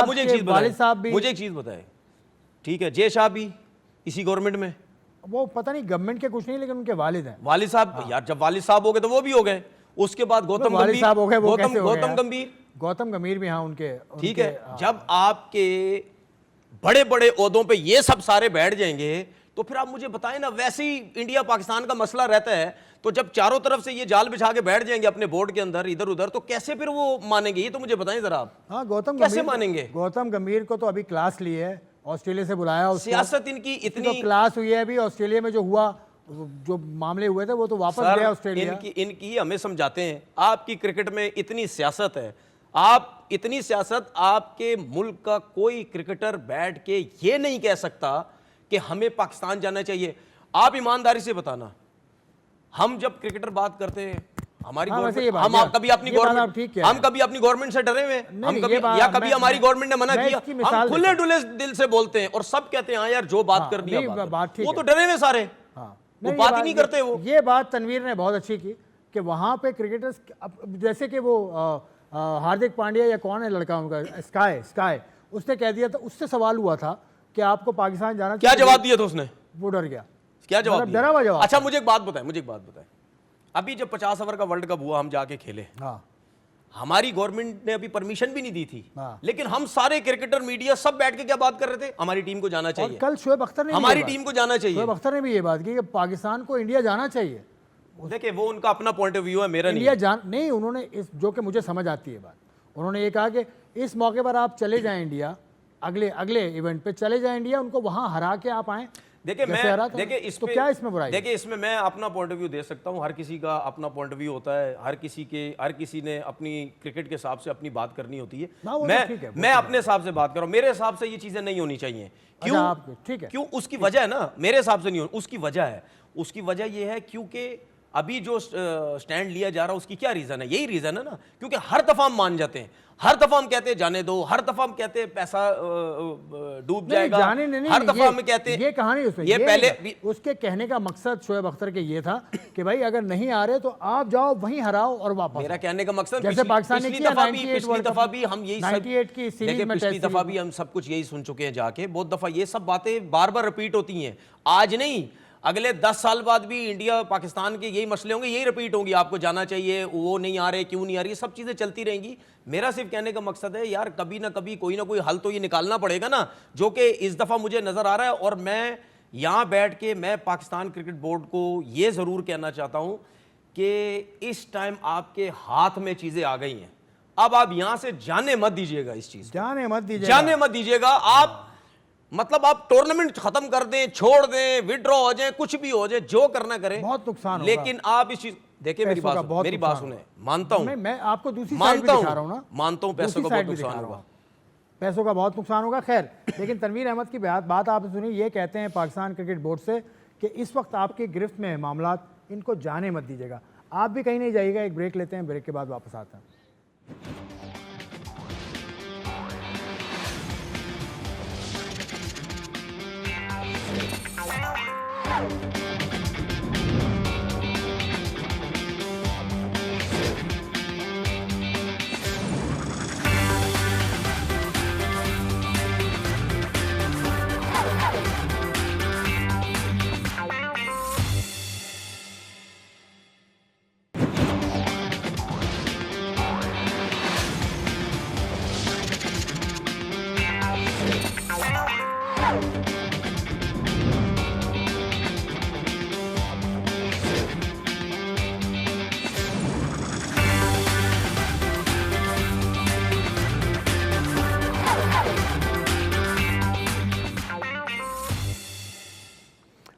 मुझे एक चीज बताएं, मुझे एक चीज बताए, ठीक है, जय शाह भी इसी गवर्नमेंट में, वो पता नहीं गवर्नमेंट के कुछ नहीं, लेकिन उनके वालिद हैं। वालिद साहब, यार जब वालिद साहब हो गए तो वो भी हो गए। उसके बाद गौतम गंभीर साहब हो गए, गौतम गंभीर भी, हाँ उनके, ठीक है। जब आपके बड़े बड़े ओहदों पे ये सब सारे बैठ जाएंगे तो फिर आप मुझे बताएं ना, वैसे ही इंडिया पाकिस्तान का मसला रहता है, तो जब चारों तरफ से ये जाल बिछा के बैठ जाएंगे अपने बोर्ड के अंदर इधर उधर, तो कैसे फिर वो मानेंगे? ये तो मुझे बताएं जरा आप। हाँ, गौतम कैसे मानेंगे? गौतम गंभीर को तो अभी क्लास ली है, ऑस्ट्रेलिया से बुलाया, सियासत इनकी इतनी तो क्लास हुई है। अभी ऑस्ट्रेलिया में जो हुआ, जो मामले हुए थे वो तो वापस गया ऑस्ट्रेलिया। इनकी हमें समझाते हैं, आपकी क्रिकेट में इतनी सियासत है, आप इतनी सियासत, आपके मुल्क का कोई क्रिकेटर बैठ के ये नहीं कह सकता कि हमें पाकिस्तान जाना चाहिए। आप ईमानदारी से बताना, हम जब क्रिकेटर बात करते हैं हमारी गवर्नमेंट, हम कभी अपनी गवर्नमेंट से डरे हुए हैं? या कभी हमारी गवर्नमेंट ने मना किया? हम खुले डुले दिल से बोलते हैं और सब कहते हैं हाँ यार जो बात करनी है वो तो डरे हुए सारे, वो बात ही नहीं करते। वो ये बात तनवीर ने बहुत अच्छी की कि वहां पे क्रिकेटर्स, जैसे कि वो हार्दिक पांड्या या कौन है लड़का उनका, स्काई, उसने कह दिया था, उससे सवाल हुआ था कि आपको पाकिस्तान जाना चाहिए, क्या जवाब दिया था उसने? वो डर गया। क्या जवाब दिया? डरा हुआ जवाब। अच्छा मुझे एक बात बताएं, अभी जब 50 ओवर का वर्ल्ड कप हुआ, हम जाके खेले, हमारी गवर्नमेंट ने अभी परमिशन भी नहीं दी थी, लेकिन हम सारे क्रिकेटर मीडिया सब बैठ के क्या बात कर रहे थे? हमारी टीम को जाना चाहिए। कल शोएब अख्तर ने हमारी टीम को जाना चाहिए, शोएब अख्तर ने भी ये बात की कि पाकिस्तान को इंडिया जाना चाहिए। देखिए वो उनका अपना पॉइंट ऑफ व्यू है, मेरा नहीं। उन्होंने जो कि मुझे समझ आती है बात, उन्होंने ये कहा कि इस मौके पर आप चले जाएं इंडिया, अगले इवेंट पे चले जाएं इंडिया, उनको वहां हरा के आप आए। देखिए तो क्या इसमें बुराई? देखिए इसमें मैं अपना पॉइंट ऑफ व्यू दे सकता हूं, हर किसी का अपना पॉइंट ऑफ व्यू होता है, हर किसी ने अपनी क्रिकेट के हिसाब से अपनी बात करनी होती है। मैं अपने हिसाब से बात कर रहा हूं, मेरे हिसाब से ये चीजें नहीं होनी चाहिए। क्यों? ठीक है, क्यों? उसकी वजह है ना, मेरे हिसाब से नहीं हो, उसकी वजह ये है क्योंकि अभी जो स्टैंड लिया जा रहा है उसकी क्या रीजन है? यही रीजन है ना, क्योंकि हर दफा हम मान जाते हैं, हर दफा हम कहते हैं जाने दो, हर दफा हम कहते हैं पैसा डूब जाएगा, जाने नहीं, हर दफा हम कहते हैं ये कहानी उसमें ये पहले उसके कहने का मकसद शोएब अख्तर के ये था कि भाई अगर नहीं आ रहे तो आप जाओ वहीं हराओ और वापस। मेरा कहने का मकसद जैसे पाकिस्तान ने किया पिछली दफा भी हम यही 98 की सीरीज में, पिछली दफा भी हम सब कुछ यही सुन चुके हैं जाके, बहुत दफा ये सब बातें बार बार रिपीट होती हैं। आज नहीं, अगले 10 साल बाद भी इंडिया पाकिस्तान के यही मसले होंगे, यही रिपीट होंगी। आपको जाना चाहिए, वो नहीं आ रहे, क्यों नहीं आ रही, सब चीजें चलती रहेंगी। मेरा सिर्फ कहने का मकसद है यार, कभी ना कभी कोई ना कोई हल तो ये निकालना पड़ेगा ना, जो कि इस दफा मुझे नजर आ रहा है। और मैं यहां बैठ के मैं पाकिस्तान क्रिकेट बोर्ड को ये जरूर कहना चाहता हूं कि इस टाइम आपके हाथ में चीजें आ गई हैं। अब आप यहां से जाने मत दीजिएगा, इस चीज जाने मत दीजिएगा, जाने मत दीजिएगा। आप मतलब आप टूर्नामेंट खत्म कर दें, छोड़ दें, विड्रॉ हो जाए, कुछ भी हो जाए, जो करना करें, बहुत नुकसान होगा। लेकिन आप इस चीज देखिए, मेरी बात सुने, मानता हूं, मैं आपको दूसरी साइड भी दिखा रहा हूं ना, मानता हूं पैसों का बहुत नुकसान होगा, पैसों का बहुत नुकसान होगा। खैर, लेकिन तनवीर अहमद की बात आपने सुनी, ये कहते हैं पाकिस्तान क्रिकेट बोर्ड से कि इस वक्त आपके गिरफ्त में है मामला, इनको जाने मत दीजिएगा। आप भी कहीं नहीं जाइएगा, एक ब्रेक लेते हैं, ब्रेक के बाद वापस आते हैं।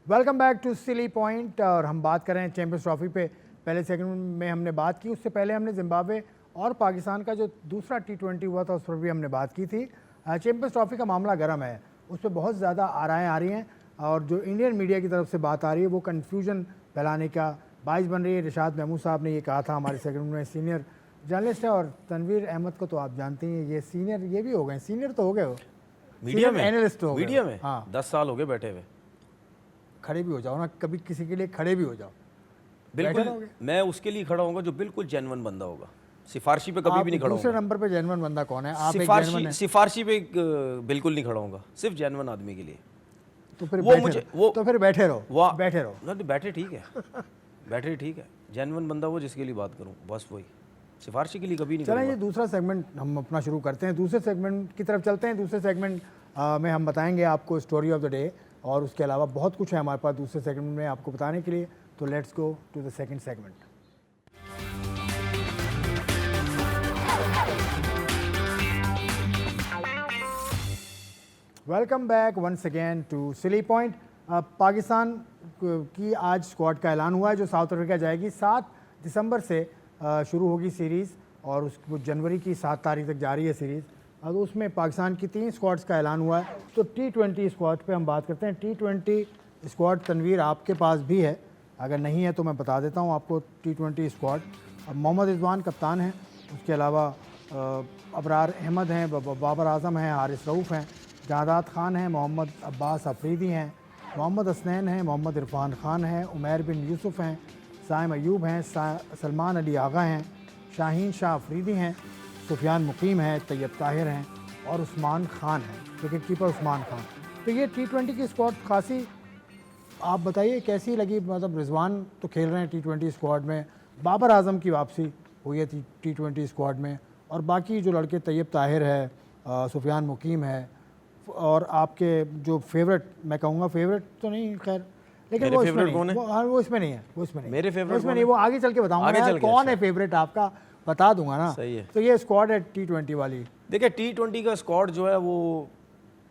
Welcome back to Silly Point. और हम बात कर रहे हैं चैंपियंस ट्रॉफी पे। पहले सेकंड में हमने बात की, उससे पहले हमने जिम्बाब्वे और पाकिस्तान का जो दूसरा T20 हुआ था उस पर भी हमने बात की थी। चैंपियंस ट्रॉफी का मामला गर्म है, उस पर बहुत ज़्यादा आराएँ आ रही हैं और जो इंडियन मीडिया की तरफ से बात आ रही है वो कन्फ्यूजन फैलाने का बाइस बन रही है। रिशाद महमूद साहब ने ये कहा था, हमारे सेगमेंट में सीनियर जर्नलिस्ट है, और तनवीर अहमद को तो आप जानते हैं, ये सीनियर ये भी हो गए, सीनियर तो हो गए हो, मीडिया में एनालिस्ट हो गए, मीडिया में। हाँ, 10 साल हो गए बैठे हुए। खड़े भी हो जाओ ना, कभी किसी के लिए खड़े भी हो जाओ। बिल्कुल, मैं उसके लिए खड़ा होऊंगा जो बिल्कुल जेन्युइन बंदा होगा। सिफारशी पे कभी भी नहीं खड़ा दूसरे होऊंगा। नंबर पे जेन्युइन बंदा कौन है? आप एक जेन्युइन हैं। सिफारशी पे बिल्कुल नहीं खड़ा होऊंगा, सिर्फ जेन्युइन आदमी के लिए। तो फिर वो मुझे वो तो फिर बैठे रहो, बैठे रहो। नहीं, बैठे ठीक है, बैठे ठीक है, जेन्युइन बंदा वो जिसके लिए बात करूं, बस वही। सिफारशी के लिए कभी नहीं चलें, ये दूसरा सेगमेंट हम अपना शुरू करते हैं, दूसरे सेगमेंट की तरफ चलते हैं। दूसरे सेगमेंट में हम बताएंगे आपको स्टोरी ऑफ द डे, और उसके अलावा बहुत कुछ है हमारे पास दूसरे सेगमेंट में आपको बताने के लिए। तो let's go to the second segment. Welcome back once again to Silly Point. Pakistan की आज स्क्वाड का ऐलान हुआ है जो साउथ अफ्रीका जाएगी। 7 दिसंबर से शुरू होगी सीरीज़ और उसको जनवरी की 7 तारीख तक जारी है सीरीज़। अब उसमें पाकिस्तान की 3 स्क्वाड्स का ऐलान हुआ है। तो T20 स्क्वाड पे हम बात करते हैं। T20 स्क्वाड तनवीर आपके पास भी है, अगर नहीं है तो मैं बता देता हूँ आपको। T20 स्क्वाड अब मोहम्मद रिजवान कप्तान हैं, उसके अलावा अबरार अहमद हैं, बाबर आजम हैं, हारिस रऊफ़ हैं, जादाद खान हैं, मोहम्मद अब्बास अफरीदी हैं, मोहम्मद हसनैन हैं, मोहम्मद इरफान खान हैं, उमैर बिन यूसुफ हैं, साइम अयूब हैं, सलमान अली आगा हैं, शाहीन शाह अफरीदी हैं, सुफियान मुकीम है, तैयब ताहिर हैं और उस्मान खान हैं, विकेट कीपर उस्मान खान। तो ये T20 की स्क्वाड खासी, आप बताइए कैसी लगी? मतलब रिजवान तो खेल रहे हैं T20 स्क्वाड में, बाबर आजम की वापसी हुई है T20 स्क्वाड में, और बाकी जो लड़के तैयब ताहिर है, सुफियान मुकीम है, और आपके जो फेवरेट, मैं कहूँगा फेवरेट तो नहीं खैर, लेकिन वो इसमें नहीं, वो इसमें नहीं है, वो इसमें नहीं, मेरे फेवरेट इसमें नहीं, वो आगे चल के बताऊँगा कौन है फेवरेट आपका, बता दूंगा ना। सही है। तो ये स्क्वाड है T20 वाली। देखिए T20 का स्क्वाड जो है वो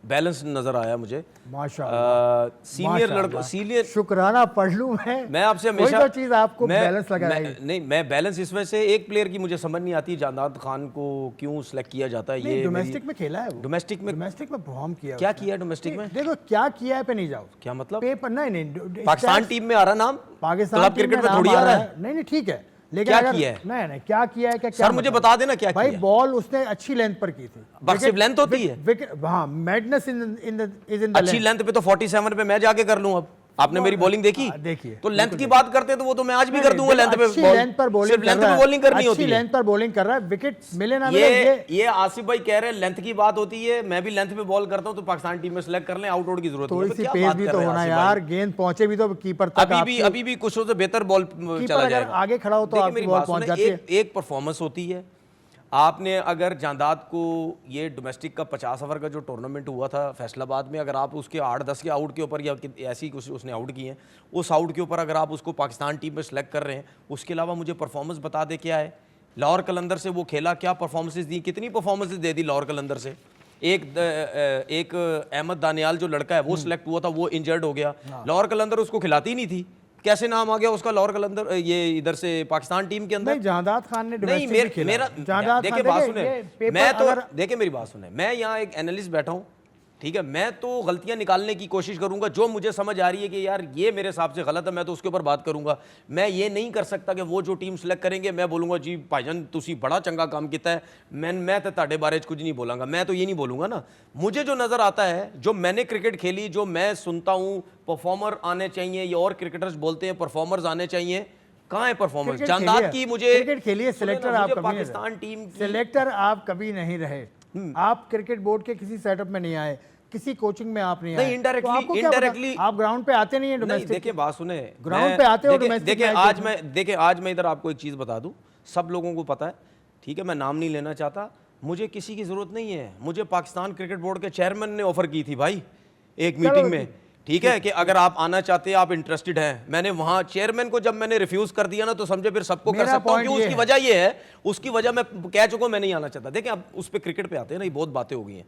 बैलेंस नजर आया मुझे, माशाअल्लाह। सीनियर लड़कों, सीनियर, शुक्राना पढ़ लूं मैं आपसे हमेशा कोई तो चीज आपको बैलेंस लगा रही। नहीं, मैं बैलेंस इस वजह से, एक प्लेयर की मुझे समझ नहीं आती, जादाद खान को क्यों सिलेक्ट किया जाता है। ये डोमेस्टिक में खेला है वो, डोमेस्टिक में परफॉर्म किया। क्या किया डोमेस्टिक में? देखो क्या किया है पे नहीं जाओ, क्या मतलब? पेपर नहीं, पाकिस्तान टीम में आ रहा नाम, पाकिस्तान क्रिकेट में थोड़ी आ रहा है। नहीं ठीक है, लेकिन क्या अगर किया है? नहीं क्या किया है, क्या सर मुझे बता देना क्या भाई किया है? बॉल उसने अच्छी लेंथ पर की थी। बस सिर्फ लेंथ होती है? हाँ, मैडनेस इज इन द अच्छी लेंथ पे तो 47 पे मैं जाके कर लूं। अब आपने मेरी बॉलिंग देखी? देखिए, तो लेंथ की बात करते तो वो तो मैं आज भी कर दूंगा लेंथ पे। लेंथ पर बॉलिंग, सिर्फ लेंथ पे बॉलिंग करनी होती है। लेंथ पर बॉलिंग कर रहा है, विकेट मिले ना मिले। ये आसिफ भाई कह रहे हैं लेंथ की बात होती है, मैं भी लेंथ पे बॉल करता हूं तो पाकिस्तान टीम में सिलेक्ट कर लें, आउट आउट की जरूरत नहीं है। थोड़ी सी क्या पेस बात भी कर तो रहे हैं होना आसिफ यार, भाई? गेंद पहुंचे भी तो कीपर तक। अभी भी कुछ से बेहतर बॉल चला अगर जाएगा। आगे खड़ा हो तो देखिए आपकी मेरी बॉल बात पहुंच सुने, जाती है। एक परफॉर्मेंस होती है। आपने अगर जांदाद को ये डोमेस्टिक का 50 ओवर का जो टूर्नामेंट हुआ था फैसलाबाद में, अगर आप उसके 8-10 के आउट के ऊपर या ऐसी कुछ उसने आउट किए हैं, उस आउट के ऊपर अगर आप उसको पाकिस्तान टीम में सेलेक्ट कर रहे हैं, उसके अलावा मुझे परफॉर्मेंस बता दे क्या है। लाहौर कलंदर से वो खेला, क्या परफॉर्मेंसेस दी, कितनी परफॉर्मेंसेस दे दी लाहौर कलंदर से। एक अहमद दानियाल जो लड़का है वो सिलेक्ट हुआ था, वो इंजर्ड हो गया। लाहौर कलंदर उसको खिलाती ही नहीं थी। कैसे नाम आ गया उसका लाहौर कलंदर ये इधर से पाकिस्तान टीम के अंदर? नहीं, जहादात खान ने नहीं, डोमेस्टिक भी खेला। मेरा जहादात देखिए खान, बात देखिए, ये सुने, पेपर मैं तो अगर- देखिए मेरी बात सुने, मैं यहाँ एक एनालिस्ट बैठा हूँ, ठीक है, मैं तो गलतियां निकालने की कोशिश करूंगा। जो मुझे समझ आ रही है कि यार ये मेरे हिसाब से गलत है, मैं तो उसके ऊपर बात करूंगा। मैं ये नहीं कर सकता कि वो जो टीम सिलेक्ट करेंगे मैं बोलूंगा जी भाईजान तुसी बड़ा चंगा काम किया है, मैं तो ताड़े बारे च कुछ नहीं बोलांगा। मैं तो ये नहीं बोलूंगा ना। मुझे जो नजर आता है, जो मैंने क्रिकेट खेली, जो मैं सुनता हूँ, परफॉर्मर आने चाहिए, ये और क्रिकेटर्स बोलते हैं परफॉर्मर्स आने चाहिए। कहाँ है परफॉर्मेंस? क्रिकेट जांदाद खेलिए, की मुझे क्रिकेट खेलिए, सिलेक्टर आप कभी पाकिस्तान टीम सिलेक्टर आप कभी नहीं रहे। आप क्रिकेट बोर्ड के किसी सेटअप में नहीं आए, किसी कोचिंग में आप नहीं आए। नहीं, indirectly- तो आपको क्या पता? indirectly- आप ग्राउंड पे आते नहीं है नहीं, डोमेस्टिक। देखिए बात सुने, ग्राउंड पे आते हो domestic देखिए matches में। आज मैं इधर आपको एक चीज बता दूं, सब लोगों को पता है, ठीक है, मैं नाम नहीं लेना चाहता, मुझे किसी की जरूरत नहीं है। मुझे पाकिस्तान क्रिकेट बोर्ड के चेयरमैन ने ऑफर की थी भाई एक मीटिंग में, ठीक है, कि अगर आप आना चाहते हैं, आप इंटरेस्टेड हैं। मैंने वहां चेयरमैन को जब मैंने रिफ्यूज कर दिया ना, तो समझे फिर सबको कर मेरा सकता हूं। point क्यों? ये उसकी है। वजह ये है, उसकी वजह मैं कह चुका हूं, मैं नहीं आना चाहता। देखिए अब उस पर क्रिकेट पे आते हैं ना, ये बहुत बातें हो गई हैं।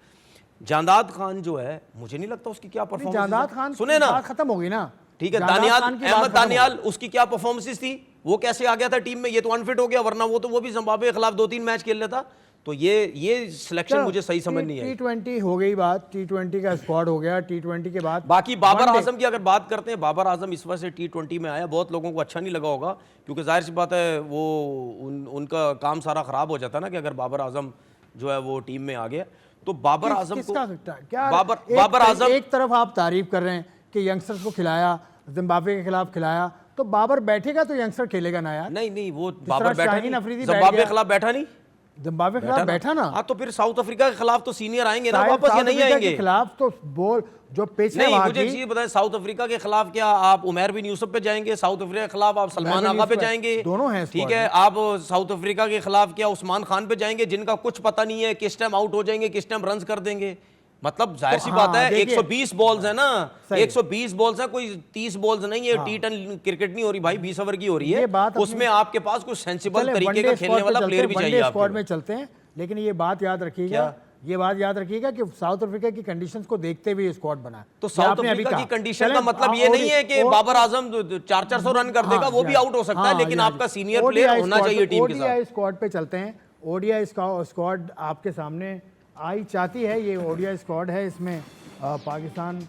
जांदाद खान जो है, मुझे नहीं लगता उसकी क्या परफॉर्मेंस। जांदाद खान सुने ना, बात खत्म हो गई ना, ठीक है, जांदाद दानियाल, खान की बात अहमद खत्म हो दानियाल, उसकी क्या परफॉर्मेंसेस थी, वो कैसे आ गया था टीम में? ये तो अनफिट हो गया, वरना वो भी जिम्बाब्वे के खिलाफ 2-3 मैच खेल लेता। तो ये सिलेक्शन मुझे सही समझ नहीं आई। T20 हो गई बात, T20 का स्क्वाड हो गया, T20 के बाद बाकी बाबर आजम की अगर बात करते हैं, बाबर आजम इस वजह से T20 में आया, बहुत लोगों को अच्छा नहीं लगा होगा, क्योंकि जाहिर सी बात है वो उनका काम सारा खराब हो जाता ना कि अगर बाबर आजम जो है वो टीम में आ गया। तो बाबर आजम को क्या बाबर आजम एक तरफ आप तारीफ कर रहे हैं कि यंगस्टर्स को खिलाया, जिम्बाब्वे के खिलाफ खिलाया, तो बाबर बैठेगा तो यंगस्टर खेलेगा ना यार। नहीं वो बाबर बैठा शाहीन नहीं, अफरीदी बैठ जिम्बाब्वे गया। के खिलाफ बैठा नहीं, जिम्बाब्वे के खिलाफ बैठा ना। हाँ तो फिर साउथ अफ्रीका के खिलाफ तो सीनियर आएंगे ना साउथ वापस, ये नहीं अफ्रीका के आएंगे। खिलाफ तो बॉल जो पिच है नहीं, वहां मुझे एक की, चीज बताएं, साउथ अफ्रीका के खिलाफ क्या आप उमैर बिन यूसुफ पे जाएंगे? साउथ अफ्रीका के खिलाफ आप सलमान बिन आगा पे यूसुफ जाएंगे? दोनों हैं ठीक स्क्वाड है, में। आप साउथ अफ्रीका के खिलाफ क्या उस्मान खान पे जाएंगे, जिनका कुछ पता नहीं है किस टाइम आउट हो जाएंगे, किस टाइम रन कर देंगे। मतलब जाहिर सी बात है, देखिए, 120 बॉल्स है ना, सही। 120 बॉल्स है, कोई 30 बॉल्स नहीं है। T10 क्रिकेट नहीं हो रही भाई, 20 ओवर की हो रही ये है। बात अपनी- उसमें आपके पास कुछ सेंसिबल चले तरीके वनडे का स्क्वाड खेलने पे वाला चलते प्लेयर हैं, भी वनडे चाहिए स्क्वाड आपके में चलते हैं। लेकिन ये बात याद रखिएगा, ये बात याद रखिएगा कि साउथ अफ्रीका की कंडीशंस को देखते हुए स्क्वाड बना है। तो ये साउथ आपने अभी अफ्रीका की कहा। कंडीशन चलें, का मतलब ये नहीं है कि और- बाबर आजम 400 रन कर देगा, वो भी आउट हो सकता है, लेकिन आपका सीनियर प्लेयर होना चाहिए टीम के साथ। ओडीआई स्क्वाड पे चलते हैं। ओडीआई स्क्वाड आपके सामने आई चाहती है, ये ओडीआई स्क्वाड है। इसमें पाकिस्तान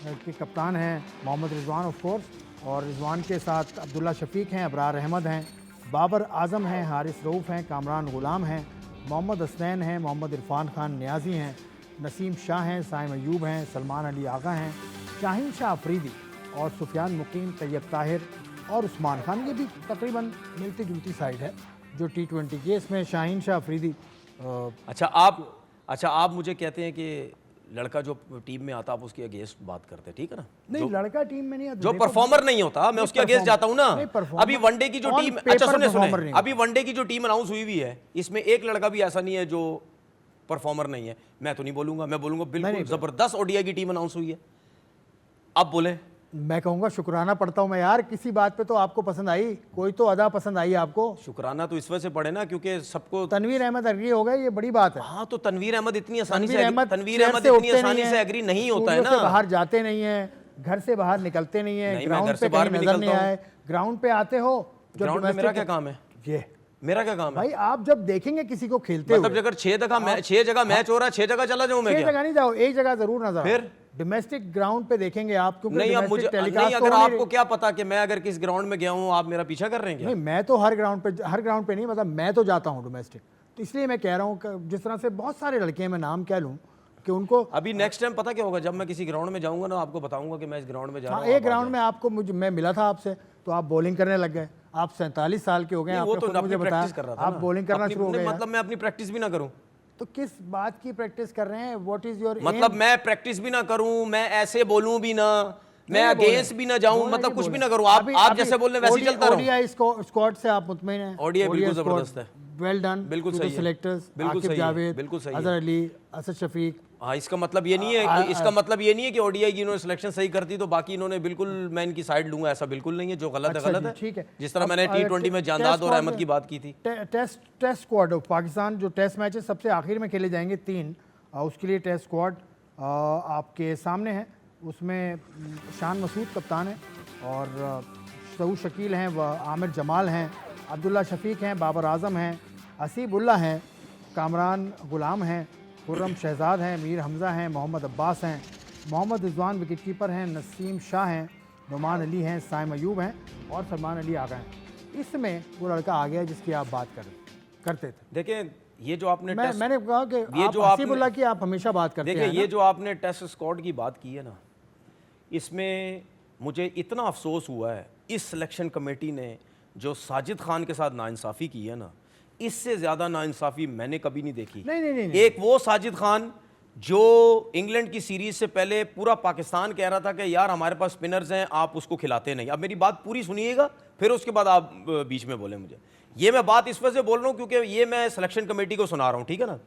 के कप्तान हैं मोहम्मद रिजवान ऑफ कोर्स, और रिजवान के साथ अब्दुल्ला शफीक हैं, अबरार अहमद हैं, बाबर आजम हैं, हारिस रऊफ़ हैं, कामरान गुलाम हैं, मोहम्मद हसनैन हैं, मोहम्मद इरफान खान नियाजी हैं, नसीम शाह हैं, साइम अयूब हैं, सलमान अली आगा हैं, शाहीन शाह अफरीदी और सुफियान मुकीम, तैयब ताहिर और उस्मान खान। ये भी तकरीबन मिलती जुलती साइड है जो T20 की है। इसमें शाहीन शाह अफरीदी अच्छा आप मुझे कहते हैं कि लड़का जो टीम में आता आप उसके अगेंस्ट बात करते हैं, ठीक है ना? नहीं, लड़का टीम में नहीं आता, जो देखो, परफॉर्मर नहीं होता, मैं उसके अगेंस्ट जाता हूं ना। नहीं, performer- अभी वनडे की जो on टीम, paper अच्छा सुने performer नहीं अभी वनडे की जो टीम अनाउंस हुई है, इसमें एक लड़का भी ऐसा नहीं है जो परफॉर्मर नहीं है। मैं तो नहीं बोलूंगा, मैं बोलूंगा बिल्कुल जबरदस्त ओडीआई की टीम अनाउंस हुई है। अब बोले, मैं कहूँगा शुक्राना पढ़ता हूँ मैं यार, किसी बात पे तो आपको पसंद आई, कोई तो अदा पसंद आई आपको। शुक्राना तो इस वजह से पड़े ना क्योंकि सबको। तनवीर अहमद एग्री हो गए, ये बड़ी बात है। हाँ तो तनवीर अहमद इतनी आसानी से चेयर इतनी आसानी से एग्री नहीं होता है स्टूडियो से ना। बाहर जाते नहीं है, घर से बाहर निकलते नहीं है, नहीं, मैं ग्राउंड घर से पे बाहर कहीं भी नजर नहीं निकलता आए, ग्राउंड पे आते हो जब ग्राउंड में मेरा domestic- क्या काम है? ये मेरा क्या काम है? भाई आप जब देखेंगे किसी को खेलते मतलब हुए, अगर 6 जगह मैच हो रहा है, 6 जगह चला जाऊं मैं 6 क्या? जगह नहीं जाओ, एक जगह जरूर नजर आओ। फिर डोमेस्टिक ग्राउंड पे देखेंगे आप, क्योंकि नहीं, अब मुझे domestic नहीं, telecast अगर तो हो आपको क्या पता कि मैं अगर किस ग्राउंड में गया हूं, आप मेरा पीछा कर रहे हैं क्या? नहीं, मैं तो हर ग्राउंड पे नहीं, मतलब मैं तो जाता हूँ डोमेस्टिक, तो इसलिए मैं कह रहा हूँ जिस तरह से बहुत सारे लड़के हैं, मैं नाम कह लूँ कि उनको अभी नेक्स्ट टाइम पता क्या होगा, जब मैं किसी ग्राउंड में जाऊंगा ना, आपको बताऊंगा कि मैं इस ग्राउंड में जा रहा हाँ, हूं। एक ग्राउंड में आपको मैं मिला था आपसे, तो आप बॉलिंग करने लग गए। आप 47 साल के हो गए, वो आपने तो खुद अपनी मुझे बताया प्रैक्टिस कर रहा था आप ना। बॉलिंग करना अपनी- शुरू हो नहीं, गए। मतलब मैं अपनी प्रैक्टिस भी ना करूं, तो किस बात की प्रैक्टिस कर रहे हैं? व्हाट इज योर मतलब मैं प्रैक्टिस भी ना करूं, मैं ऐसे बोलूं भी ना, मैं नहीं बोले। अगेंस्ट भी ना जाऊं, बोले मतलब नहीं कुछ भी बोले। ना करूं। आप जैसे बोल रहे हैं वैसे ही चलता रहूं। ओडीआई स्क्वाड से आप मुतमईन हैं? ODI बिल्कुल जबरदस्त है। Well done. बिल्कुल सही है। सिलेक्टर्स बिल्कुल आकिब सही है। जावेद, बिल्कुल सही है। अजहर अली, असद शफीक। हाँ, इसका मतलब ये नहीं है, इसका मतलब ये नहीं है कि ODI की इन्होंने सिलेक्शन सही कर दी तो बाकी इन्होंने बिल्कुल मैं इनकी साइड लूंगा, ऐसा बिल्कुल नहीं है। जो गलत है अच्छा गलत जी, है। ठीक है। जिस तरह अब मैंने T20 में जानदाद और टेस्ट अहमद की बात की थी। टेस्ट स्क्वाड पाकिस्तान जो टेस्ट मैचेस सबसे आखिर में खेले जाएंगे 3, उसके लिए टेस्ट स्क्वाड आपके सामने है। उसमें शान मसूद कप्तान है और सऊद शकील हैं, व आमिर जमाल हैं, अब्दुल्ला शफीक हैं, बाबर आजम हैं, हसीबुल्ला हैं, कामरान गुलाम हैं, खुर्रम शहजाद हैं, मीर हमज़ा हैं, मोहम्मद अब्बास हैं, मोहम्मद रिजवान विकेट कीपर हैं, नसीम शाह हैं, नुमान अली हैं, साइम अयूब हैं और सलमान अली आगा हैं। इसमें वो लड़का आ गया जिसकी आप बात करते थे। देखें, ये जो आपने मैंने कहा कि ये आप जो आपने- हसीबुल्ला की आप हमेशा बात करते देखिए, हैं ये ना? जो आपने टेस्ट स्क्वाड की बात की है ना, इसमें मुझे इतना अफसोस हुआ है इस सिलेक्शन कमेटी ने जो साजिद खान के साथ नाइंसाफ़ी की है ना, इससे ज़्यादा नाइंसाफ़ी मैंने कभी नहीं देखी। नहीं। एक वो साजिद खान जो इंग्लैंड की सीरीज से पहले पूरा पाकिस्तान कह रहा था कि यार हमारे पास स्पिनर्स हैं, आप उसको खिलाते नहीं। अब मेरी बात पूरी सुनिएगा, फिर उसके बाद आप बीच में बोले मुझे। ये मैं बात इस वजह से बोल रहा हूँ क्योंकि ये मैं सिलेक्शन कमेटी को सुना रहा हूँ, ठीक है ना।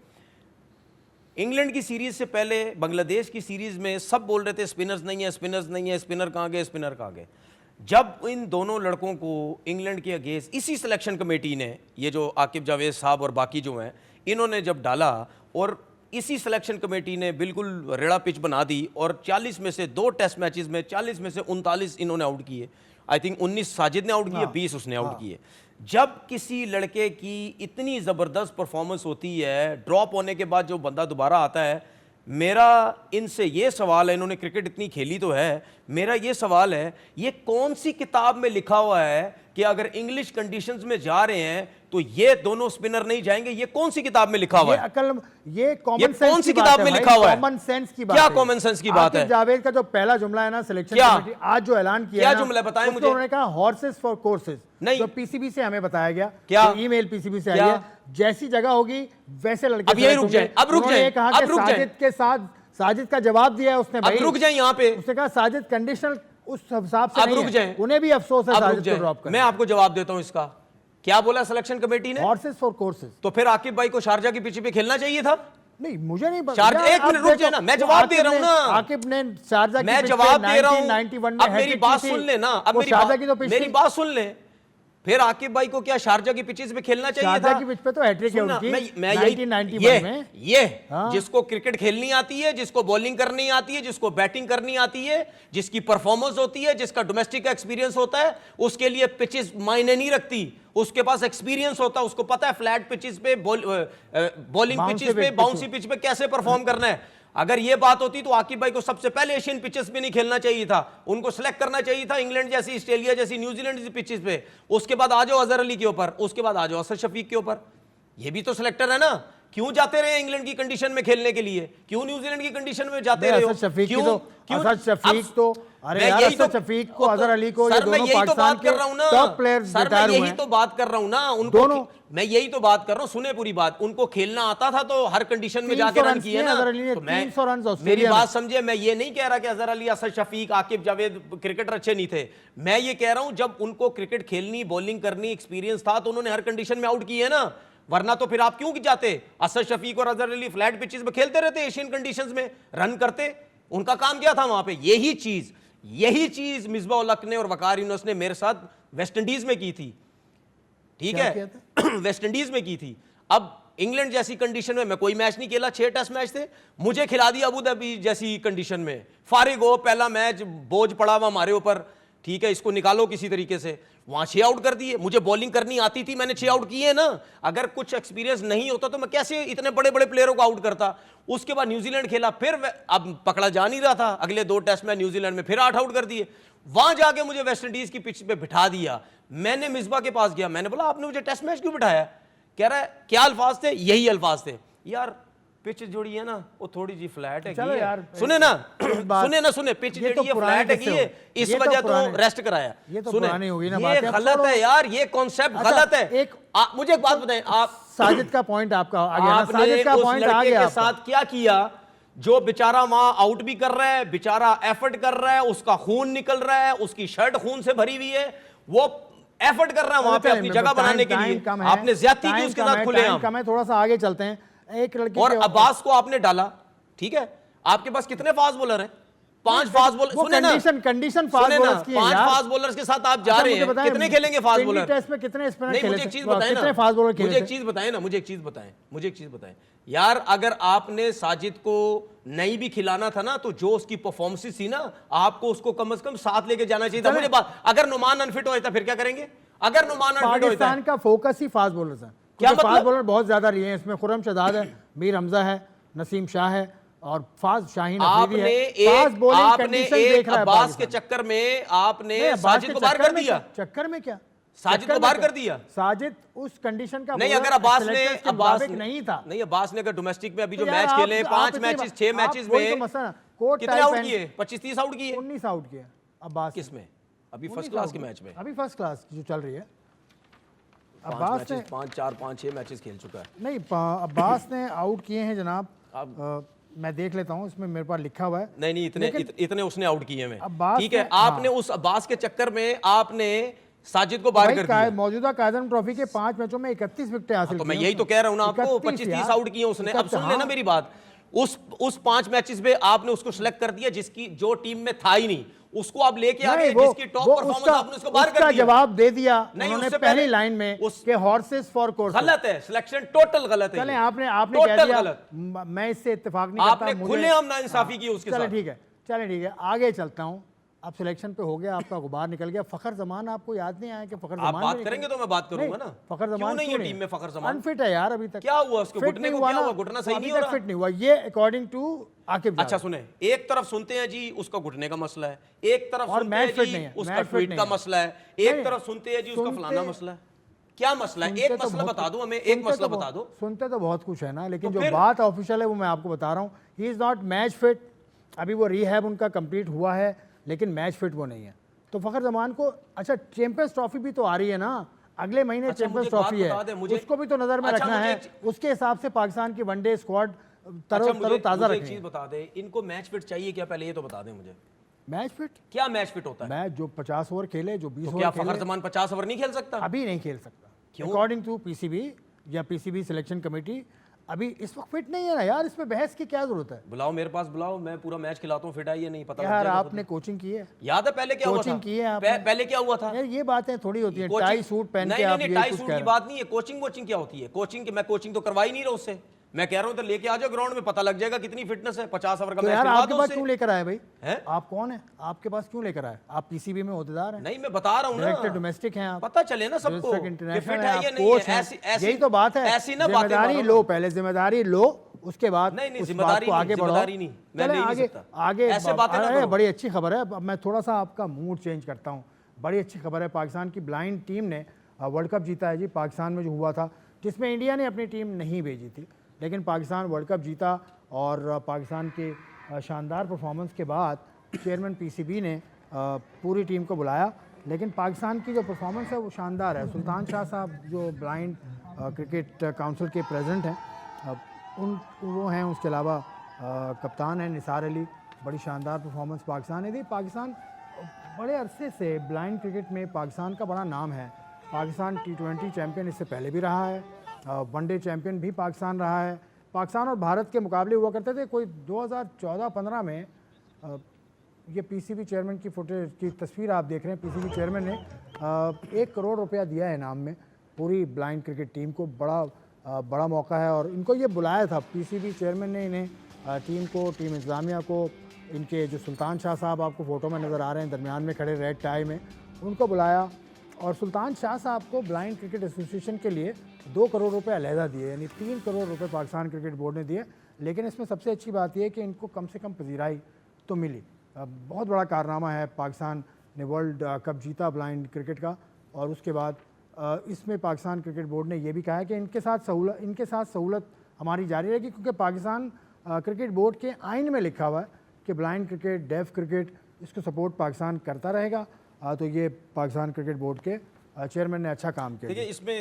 इंग्लैंड की सीरीज से पहले बांग्लादेश की सीरीज में सब बोल रहे थे स्पिनर्स नहीं है, स्पिनर्स नहीं है, स्पिनर कहाँ गए, स्पिनर कहाँ गए। जब इन दोनों लड़कों को इंग्लैंड के अगेंस्ट इसी सिलेक्शन कमेटी ने, ये जो आकिब जावेद साहब और बाकी जो हैं, इन्होंने जब डाला और इसी सिलेक्शन कमेटी ने बिल्कुल रेड़ा पिच बना दी और 40 में से 2 टेस्ट मैचेस में 40 में से 39 इन्होंने आउट किए। आई थिंक 19 साजिद ने आउट किए, 20 उसने आउट किए। जब किसी लड़के की इतनी ज़बरदस्त परफॉर्मेंस होती है, ड्रॉप होने के बाद जो बंदा दोबारा आता है, मेरा इनसे ये सवाल है, इन्होंने क्रिकेट इतनी खेली तो है, मेरा ये सवाल है, ये कौन सी किताब में लिखा हुआ है कि अगर इंग्लिश कंडीशंस में जा रहे हैं तो ये दोनों स्पिनर नहीं जाएंगे? ये कौन सी किताब में लिखा हुआ है? ये कौन सी किताब में लिखा हुआ है? कॉमन सेंस की बात क्या है। कॉमन सेंस की बात है? आकिब जावेद का जो पहला जुमला है ना सिलेक्शन क्या? कमेटी आज जो ऐलान किया क्या है ना, जुमला है? बताएं उसमें मुझे। उन्होंने कहा हॉर्सेस फॉर कोर्सेज, नहीं। जो पीसीबी से हमें बताया गया, क्या? ईमेल पीसीबी से आई क्या? है, जैसी जगह होगी वैसे लड़के अब यही रुक select होंगे। जाए, अब रुक उन्होंने जाए, ये कहा अब कि रुक जाए। साजिद के साथ साजिद का जवाब दिया है उसने, अब भाई रुक जाए यहाँ पे, उसने कहा साजिद कंडीशनल उस हिसाब से अब नहीं रुक है। जाए। उन्हें भी अफसोस है अब रुक साजिद को ड्रॉप जाए, करने। मैं आपको जवाब देता हूं इसका। क्या बोला सिलेक्शन कमेटी ने? Horses for courses. तो फिर आकिब भाई को शारजा की पिच पे खेलना चाहिए था। नहीं, मुझे नहीं पता। शारजा, एक मिनट रुक जाए ना, मैं जवाब दे रहा हूं ना। आकिब ने शारजा की मैं पिच जवाब पे दे रहा हूं। 1991 में अब मेरी हैट्रिक बात की थी। सुन ले ना, अब वो मेरी शारजा की तो पिच मेरी थी। बात सुन ले। फिर आकिब भाई को क्या शारजा की पिचेस पे खेलना चाहिए शारजा था? की पिच पे तो हैट्रिक है सुनना, उनकी मैं 1991 में। ये हाँ। जिसको क्रिकेट खेलनी आती है, जिसको बॉलिंग करनी आती है, जिसको बैटिंग करनी आती है, जिसकी परफॉर्मेंस होती है, जिसका डोमेस्टिक का एक्सपीरियंस होता है, उसके लिए पिचेस मायने नहीं रखती। उसके पास एक्सपीरियंस होता है, उसको पता है फ्लैट पिचेस पे, बॉलिंग पिचेस पे, बाउंसी पिच पे कैसे परफॉर्म करना है। अगर ये बात होती तो आकिब भाई को सबसे पहले एशियन पिचेस पे नहीं खेलना चाहिए था, उनको सेलेक्ट करना चाहिए था इंग्लैंड जैसी, ऑस्ट्रेलिया जैसी, न्यूजीलैंड जैसी पिचेस पे। उसके बाद आ जाओ अजहर अली के ऊपर, उसके बाद आ जाओ असद शफीक के ऊपर। ये भी तो सिलेक्टर है ना। क्यों जाते रहे इंग्लैंड की कंडीशन में खेलने के लिए? क्यों न्यूजीलैंड की कंडीशन में जाते रहे हो? असद शफीक की क्यों? तो क्यों? असद शफीक तो अरे मैं यार, यही असद तो- शफीक को, अजहर अली को, ये सर, मैं दोनों यही तो पाकिस्तान बात कर रहा हूं ना। के टॉप प्लेयर्स सर, मैं रिटायर हुए यही हैं। तो बात कर रहा हूं ना। उनको दोनों। मैं यही तो बात कर रहा हूं, सुने पूरी बात। उनको खेलना आता था तो हर कंडीशन में 300 जाके रन रन किए किए ना। अजहर अली ने, तो मैं 300 रन मेरी ऑस्ट्रेलिया बात में। समझे, मैं ये नहीं कह रहा कि अजहर अली, असद शफीक, आकिब जावेद क्रिकेटर अच्छे नहीं थे। मैं ये कह रहा हूं जब उनको क्रिकेट खेलनी, बॉलिंग करनी एक्सपीरियंस था तो उन्होंने हर कंडीशन में आउट किए ना। वरना तो फिर आप क्यों जाते? असद शफीक और अजहर अली फ्लैट पिचेस में खेलते रहते, एशियन कंडीशंस में रन करते। उनका काम क्या था वहां पे? यही चीज मिसबा उल हक ने और वकार यूनुस ने मेरे साथ वेस्ट इंडीज में की थी। ठीक क्या है, किया वेस्ट इंडीज में की थी। अब इंग्लैंड जैसी कंडीशन में मैं कोई मैच नहीं खेला, 6 टेस्ट मैच थे, मुझे खिला दिया अबू धाबी जैसी कंडीशन में। फारिग हो, पहला मैच बोझ पड़ा हुआ हमारे ऊपर, ठीक है, इसको निकालो किसी तरीके से। वहां 6 आउट कर दिए। मुझे बॉलिंग करनी आती थी, मैंने 6 आउट किए ना। अगर कुछ एक्सपीरियंस नहीं होता तो मैं कैसे इतने बड़े बड़े प्लेयरों को आउट करता? उसके बाद न्यूजीलैंड खेला, फिर अब पकड़ा जा नहीं रहा था, अगले 2 टेस्ट में न्यूजीलैंड में फिर 8 आउट कर दिए। वहां जाके मुझे वेस्ट इंडीज की पिच पे बिठा दिया। मैंने मिसबा के पास गया, मैंने बोला आपने मुझे टेस्ट मैच क्यों बिठाया? कह रहा है क्या अल्फाज थे? यही अल्फाज थे। यार पिच जोड़ी है ना वो थोड़ी जी फ्लैट है, चलो यार, सुने ना सुने पिच ये तो जोड़ी है पुराने फ्लैट है, किस्से हो। इस ये तो वजह तो पुराने- रेस्ट कराया। ये तो सुने, पुरानी होगी ना ये बात, अब गलत छोड़ो। है यार, ये कॉन्सेप्ट अच्छा, गलत है। मुझे एक बात बताएं, आप साजिद का पॉइंट आपका आ गया ना, आपने साजिद का उस पॉइंट आ लड़के गया के आपका। साथ क्या किया? जो बेचारा वहां आउट भी कर रहा है, बेचारा एफर्ट कर रहा है, उसका खून निकल रहा है, उसकी शर्ट खून से भरी हुई है, वो एफर्ट कर रहा है वहां पे अपनी जगह बनाने के लिए। आपने ज्यादती की उसके साथ खुलेआम। कम है, थोड़ा सा आगे चलते हैं। एक लड़के और के- अब्बास को आपने डाला, ठीक है, आपके पास कितने फास्ट बॉलर हैं? 5 फास्ट बॉलर। वो सुने ना, कंडीशन फास्ट सुने ना, बॉलर्स की है 5 यार। फास्ट बॉलर्स के साथ आप जा अच्छा, रहे मुझे हैं, बताएं, कितने खेलेंगे फास्ट पिंडी बॉलर? टेस्ट में कितने स्पिनर नहीं, खेले मुझे एक थे? चीज बताएं ना, कितने फास्ट बॉलर खेले मुझे एक थे? चीज बताएं ना, मुझे एक चीज बताएं यार, अगर आपने साजिद को नहीं भी खिलाना था ना, तो जो उसकी परफॉर्मेंस थी ना, आपको उसको कम से कम साथ लेके जाना चाहिए था। मुझे बात, अगर नुमान अनफिट होता फिर क्या करेंगे? अगर नुमान अनफिट होता पाकिस्तान का फोकस ही फास्ट बॉलर्स है। क्या फास्ट मतलब? बॉलर बहुत ज्यादा रही हैं इसमें। खुर्रम शहजाद है, मीर हमजा है, नसीम शाह है और फास्ट शाहीन अफरीदी आपने है। फास्ट बॉलिंग आपने कंडीशन एक देख रहा है अब्बास के पाकिस्तान। चक्कर में आपने नहीं, अब्बास साजिद के को बाहर चक्कर कर में दिया। क्या? चक्कर में क्या? साजिद चक्कर को में बाहर क्या? कर दिया। साजिद उस कंडीशन का नहीं, bowler अगर अब्बास ने selectors के मुताबिक नहीं था। नहीं, अब्बास ने अगर डोमेस्टिक में अभी जो तो यार मैच खेले, आप 5 इतनी मैचेस, बात- 6 आप मैचेस वही तो में मसला है। कोट कितने टाई आउट पहन- किए? 25-30 आउट किए। 19 आउट किया अब्बास ने। किसमें? अभी 19 फर्स्ट क्लास आउट के किए। मैच में अभी फर्स्ट क्लास की जो चल रही है 5 अब्बास ने मैचेस, 5, 4, 5, 6 मैचेस खेल चुका है। नहीं अब्बास ने आउट किए हैं जनाब। मैं देख लेता हूं, इसमें मेरे पास लिखा हुआ है। नहीं, इतने उसने आउट किए हैं। अब्बास ठीक है, ने- आपने उस अब्बास के चक्कर में आपने साजिद को बाहर कर दिया। मौजूदा कायदम ट्रॉफी के 5 मैचों में 31 विकेटें हासिल तो की मैं हैं यही तो उसने। कह रहा हूं ना आपको, 31 25-30 यार। आउट किए उसने। अब सुन लेना मेरी बात, उस 5 मैचेस में आपने उसको सिलेक्ट कर दिया जिसकी जो टीम में था ही नहीं, उसको आप लेके आ गए, जिसकी टॉप परफॉर्मेंस आपने उसको बाहर कर उसका दिया। जवाब दे दिया नहीं, उन्होंने उससे पहली पहले- लाइन में उस- कि हॉर्सेस फॉर कोर्स। गलत है, सिलेक्शन टोटल गलत है। चलें, ये। आपने कह टोटल दिया, गलत। मैं इससे इत्तेफाक नहीं करता। आपने मुझे- खुलेआम नाइंसाफी की उसके चलें साथ। ठीक है, चलें ठीक है, आगे चलता हूं। अब सिलेक्शन पे हो गया, आपका गुबार निकल गया। फखर जमान आपको याद नहीं आया कि फखर आप जमान बात भी करेंगे निकल- तो मैं बात करूंगा ना। फखर जमान क्यों नहीं है टीम में फखर जमान? अनफिट है यार अभी तक। क्या हुआ उसको? फिट घुटने नहीं को क्या ना। हुआ? घुटना सही अभी नहीं हो तक रहा? फिट नहीं हुआ ये अकॉर्डिंग टू आकिब अच्छा सुने, एक तरफ सुनते हैं जी उसका घुटने का मसला है, एक तरफ और सुनते मैच हैं फिट जी नहीं है, उसका मैच फिट ट्वीट नहीं का है। मसला है, नहीं, एक तरफ सुनते हैं जी उसका फलाना मसला है। क्या मसला है? एक मसला बता दो हमें, एक मसला बता दो। सुनते तो बहुत कुछ है ना, लेकिन तो जो फिर? बात ऑफिशियल है वो मैं आपको बता रहा हूँ। He is not match fit. अभी वो रिहैब उनका कंप्लीट हुआ है, लेकिन मैच फिट वो नहीं है। तो फखर जमान को, अच्छा चैंपियंस ट्रॉफी भी तो आ रही है ना, अगले महीने अच्छा, चैंपियंस मुझे एक ट्रॉफी बात बता दे, है, मुझे- उसको भी तो नज़र में अच्छा, रखना मुझे है। एक- उसके हिसाब से पाकिस्तान की वनडे स्क्वाड अच्छा, तरो मुझे ताज़ा एक रखनी चीज है। बता दे, इनको मैच फिट चाहिए क्या? पहले ये तो बता दे मुझे, मैच फिट, क्या मैच फिट होता है? मैच जो 50 ओवर खेले, जो 20 तो क्या ओवर फखर खेले, जमान 50 ओवर नहीं खेल सकता? अभी नहीं खेल सकता। क्यों? अकॉर्डिंग टू पीसीबी या पीसीबी सिलेक्शन कमेटी अभी इस वक्त फिट नहीं है ना यार। इसमें बहस की क्या जरूरत है बुलाओ मेरे पास, बुलाओ, मैं पूरा मैच खिलाता हूँ। फिट है ये नहीं पता लग यार? जाएगा आपने कोचिंग की है? खुद। याद है पहले क्या हुआ था? कोचिंग की है आपने? पहले क्या हुआ था? यार ये बातें थोड़ी होती हैं, कोचिंग- टाई सूट पहन के नहीं, आप नहीं, ये टाई कुछ सूट कह की रहे बात नहीं है। कोचिंग क्या होती है? मैं कोचिंग तो करवा ही नहीं रहा उससे। मैं कह रहा हूं तो लेके आ जाओ ग्राउंड में, पता लग जाएगा कितनी फिटनेस है। 50 ओवर का तो मैच यार खिलवा आपके दो पास उससे। क्यों लेकर आए भाई? हैं? आप कौन है? आपके पास क्यों लेकर आए? आप पीसीबी में होतेदार हैं, नहीं, मैं बता रहा हूं डायरेक्टर ना, डोमेस्टिक हैं आप, पता चले ना सबको रजिस्टर्ड कि इंटरनेशनल फिट हैं, है आप या नहीं कोच है। हैं। यही तो बात है। ऐसी ना बातें जिम्मेदारी मारो लो, ना। पहले जिम्मेदारी लो, उसके बाद नहीं, नहीं, उस जिम्मेदारी बात को नहीं, आगे बढ़ाओ। जिम्मेदारी नहीं, मैं चलें ले नहीं आगे सकता। आगे ऐसे बातें ना अरे करो। बड़ी अच्छी खबर है। अब मैं थोड़ा सा आपका मूड चेंज करता हूँ। बड़ी अच्छी खबर है, पाकिस्तान की ब्लाइंड टीम ने वर्ल्ड कप जीता है जी। पाकिस्तान में जो हुआ था, जिसमें इंडिया ने अपनी टीम नहीं भेजी थी, लेकिन पाकिस्तान वर्ल्ड कप जीता। और पाकिस्तान के शानदार परफॉर्मेंस के बाद चेयरमैन पीसीबी ने पूरी टीम को बुलाया। लेकिन पाकिस्तान की जो परफॉर्मेंस है वो शानदार है। सुल्तान शाह साहब जो ब्लाइंड क्रिकेट काउंसिल के प्रेसिडेंट हैं, वो हैं। उसके अलावा कप्तान हैं निसार अली। बड़ी शानदार परफॉर्मेंस पाकिस्तान ने दी। पाकिस्तान बड़े अरसे से ब्लाइंड क्रिकेट में पाकिस्तान का बड़ा नाम है। पाकिस्तान T20 चैम्पियन इससे पहले भी रहा है, वनडे चैम्पियन भी पाकिस्तान रहा है। पाकिस्तान और भारत के मुकाबले हुआ करते थे। कोई 2014-15 में ये पीसीबी चेयरमैन की फुटेज की तस्वीर आप देख रहे हैं। पीसीबी चेयरमैन ने 1 करोड़ रुपया दिया है इनाम में पूरी ब्लाइंड क्रिकेट टीम को। बड़ा मौका है और इनको ये बुलाया था पीसीबी चेयरमैन ने इन्हें, टीम को, टीम इंतज़ामिया को। इनके जो सुल्तान शाह साहब आपको फ़ोटो में नज़र आ रहे हैं दरमियान में खड़े रेड टाई में, उनको बुलाया। और सुल्तान शाह साहब को ब्लाइंड क्रिकेट एसोसिएशन के लिए 2 करोड़ रुपए अलहदा दिए, यानी 3 करोड़ रुपए पाकिस्तान क्रिकेट बोर्ड ने दिए। लेकिन इसमें सबसे अच्छी बात यह है कि इनको कम से कम पजीराई तो मिली। बहुत बड़ा कारनामा है, पाकिस्तान ने वर्ल्ड कप जीता ब्लाइंड क्रिकेट का, और उसके बाद इसमें पाकिस्तान क्रिकेट बोर्ड ने यह भी कहा है कि इनके साथ सहूलत हमारी जारी रहेगी, क्योंकि पाकिस्तान क्रिकेट बोर्ड के आइन में लिखा हुआ है कि ब्लाइंड क्रिकेट, डेफ क्रिकेट, इसको सपोर्ट पाकिस्तान करता रहेगा। तो ये पाकिस्तान क्रिकेट बोर्ड के चेयरमैन ने अच्छा काम किया। देखिए इसमें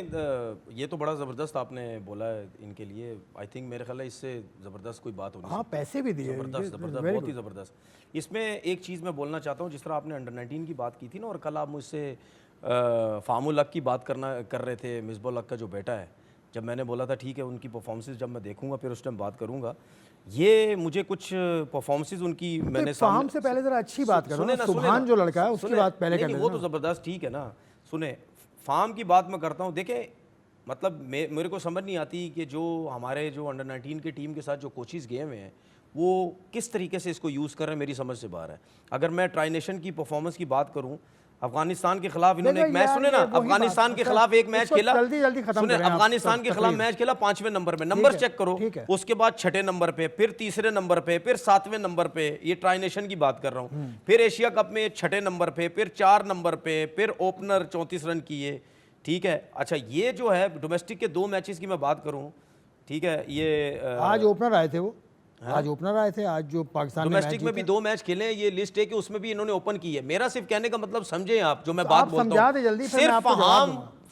ये तो बड़ा ज़बरदस्त आपने बोला है इनके लिए। आई थिंक मेरे ख्याल है इससे ज़बरदस्त कोई बात होनी। हाँ, पैसे भी दिए, ज़बरदस्त, बहुत ही ज़बरदस्त। इसमें एक चीज़ मैं बोलना चाहता हूँ, जिस तरह आपने अंडर 19 की बात की थी ना, और कल आप मुझसे फामुल हक की बात कर रहे थे, मिसबुल हक का जो बेटा है, जब मैंने बोला था ठीक है उनकी परफॉर्मेंसेस जब मैं देखूंगा फिर उस टाइम बात करूंगा, ये मुझे कुछ परफॉर्मेंसेस उनकी मैंने फार्म से पहले जरा अच्छी बात करो ना, सुभान जो लड़का है उसकी बात पहले कर लेना। वो तो ज़बरदस्त, ठीक है ना। सुने, फार्म की बात मैं करता हूँ। देखें, मतलब मेरे को समझ नहीं आती कि जो हमारे जो अंडर 19 की टीम के साथ जो कोचेज़ गए हुए हैं वो किस तरीके से इसको यूज़ कर रहे हैं, मेरी समझ से बाहर है। अगर मैं ट्राई नेशन की परफॉर्मेंस की बात करूँ, अफगानिस्तान के खिलाफ इन्होंने एक मैच, सुने ना, अफगानिस्तान के खिलाफ एक मैच खेला, जल्दी खत्म सुने, अफगानिस्तान के खिलाफ मैच खेला 5वें नंबर पे, नंबर चेक करो, उसके बाद 6ठे नंबर पे, फिर 3रे नंबर पे, फिर 7वें नंबर पे, ये ट्राई नेशन की बात कर रहा हूँ। फिर एशिया कप में 6ठे नंबर पे, फिर 4 नंबर पे, फिर ओपनर 34 रन किए, ठीक है। अच्छा, ये जो है डोमेस्टिक के 2 मैचेस की मैं बात करूँ, ठीक है, ये आज ओपनर आए थे, वो आज ओपनर आए थे। आज जो पाकिस्तान डोमेस्टिक में भी 2 मैच खेले हैं, ये लिस्ट है कि उसमें भी इन्होंने ओपन की है। मेरा सिर्फ कहने का मतलब समझे आप जो मैं बात बोलता हूं, जल्दी सिर्फ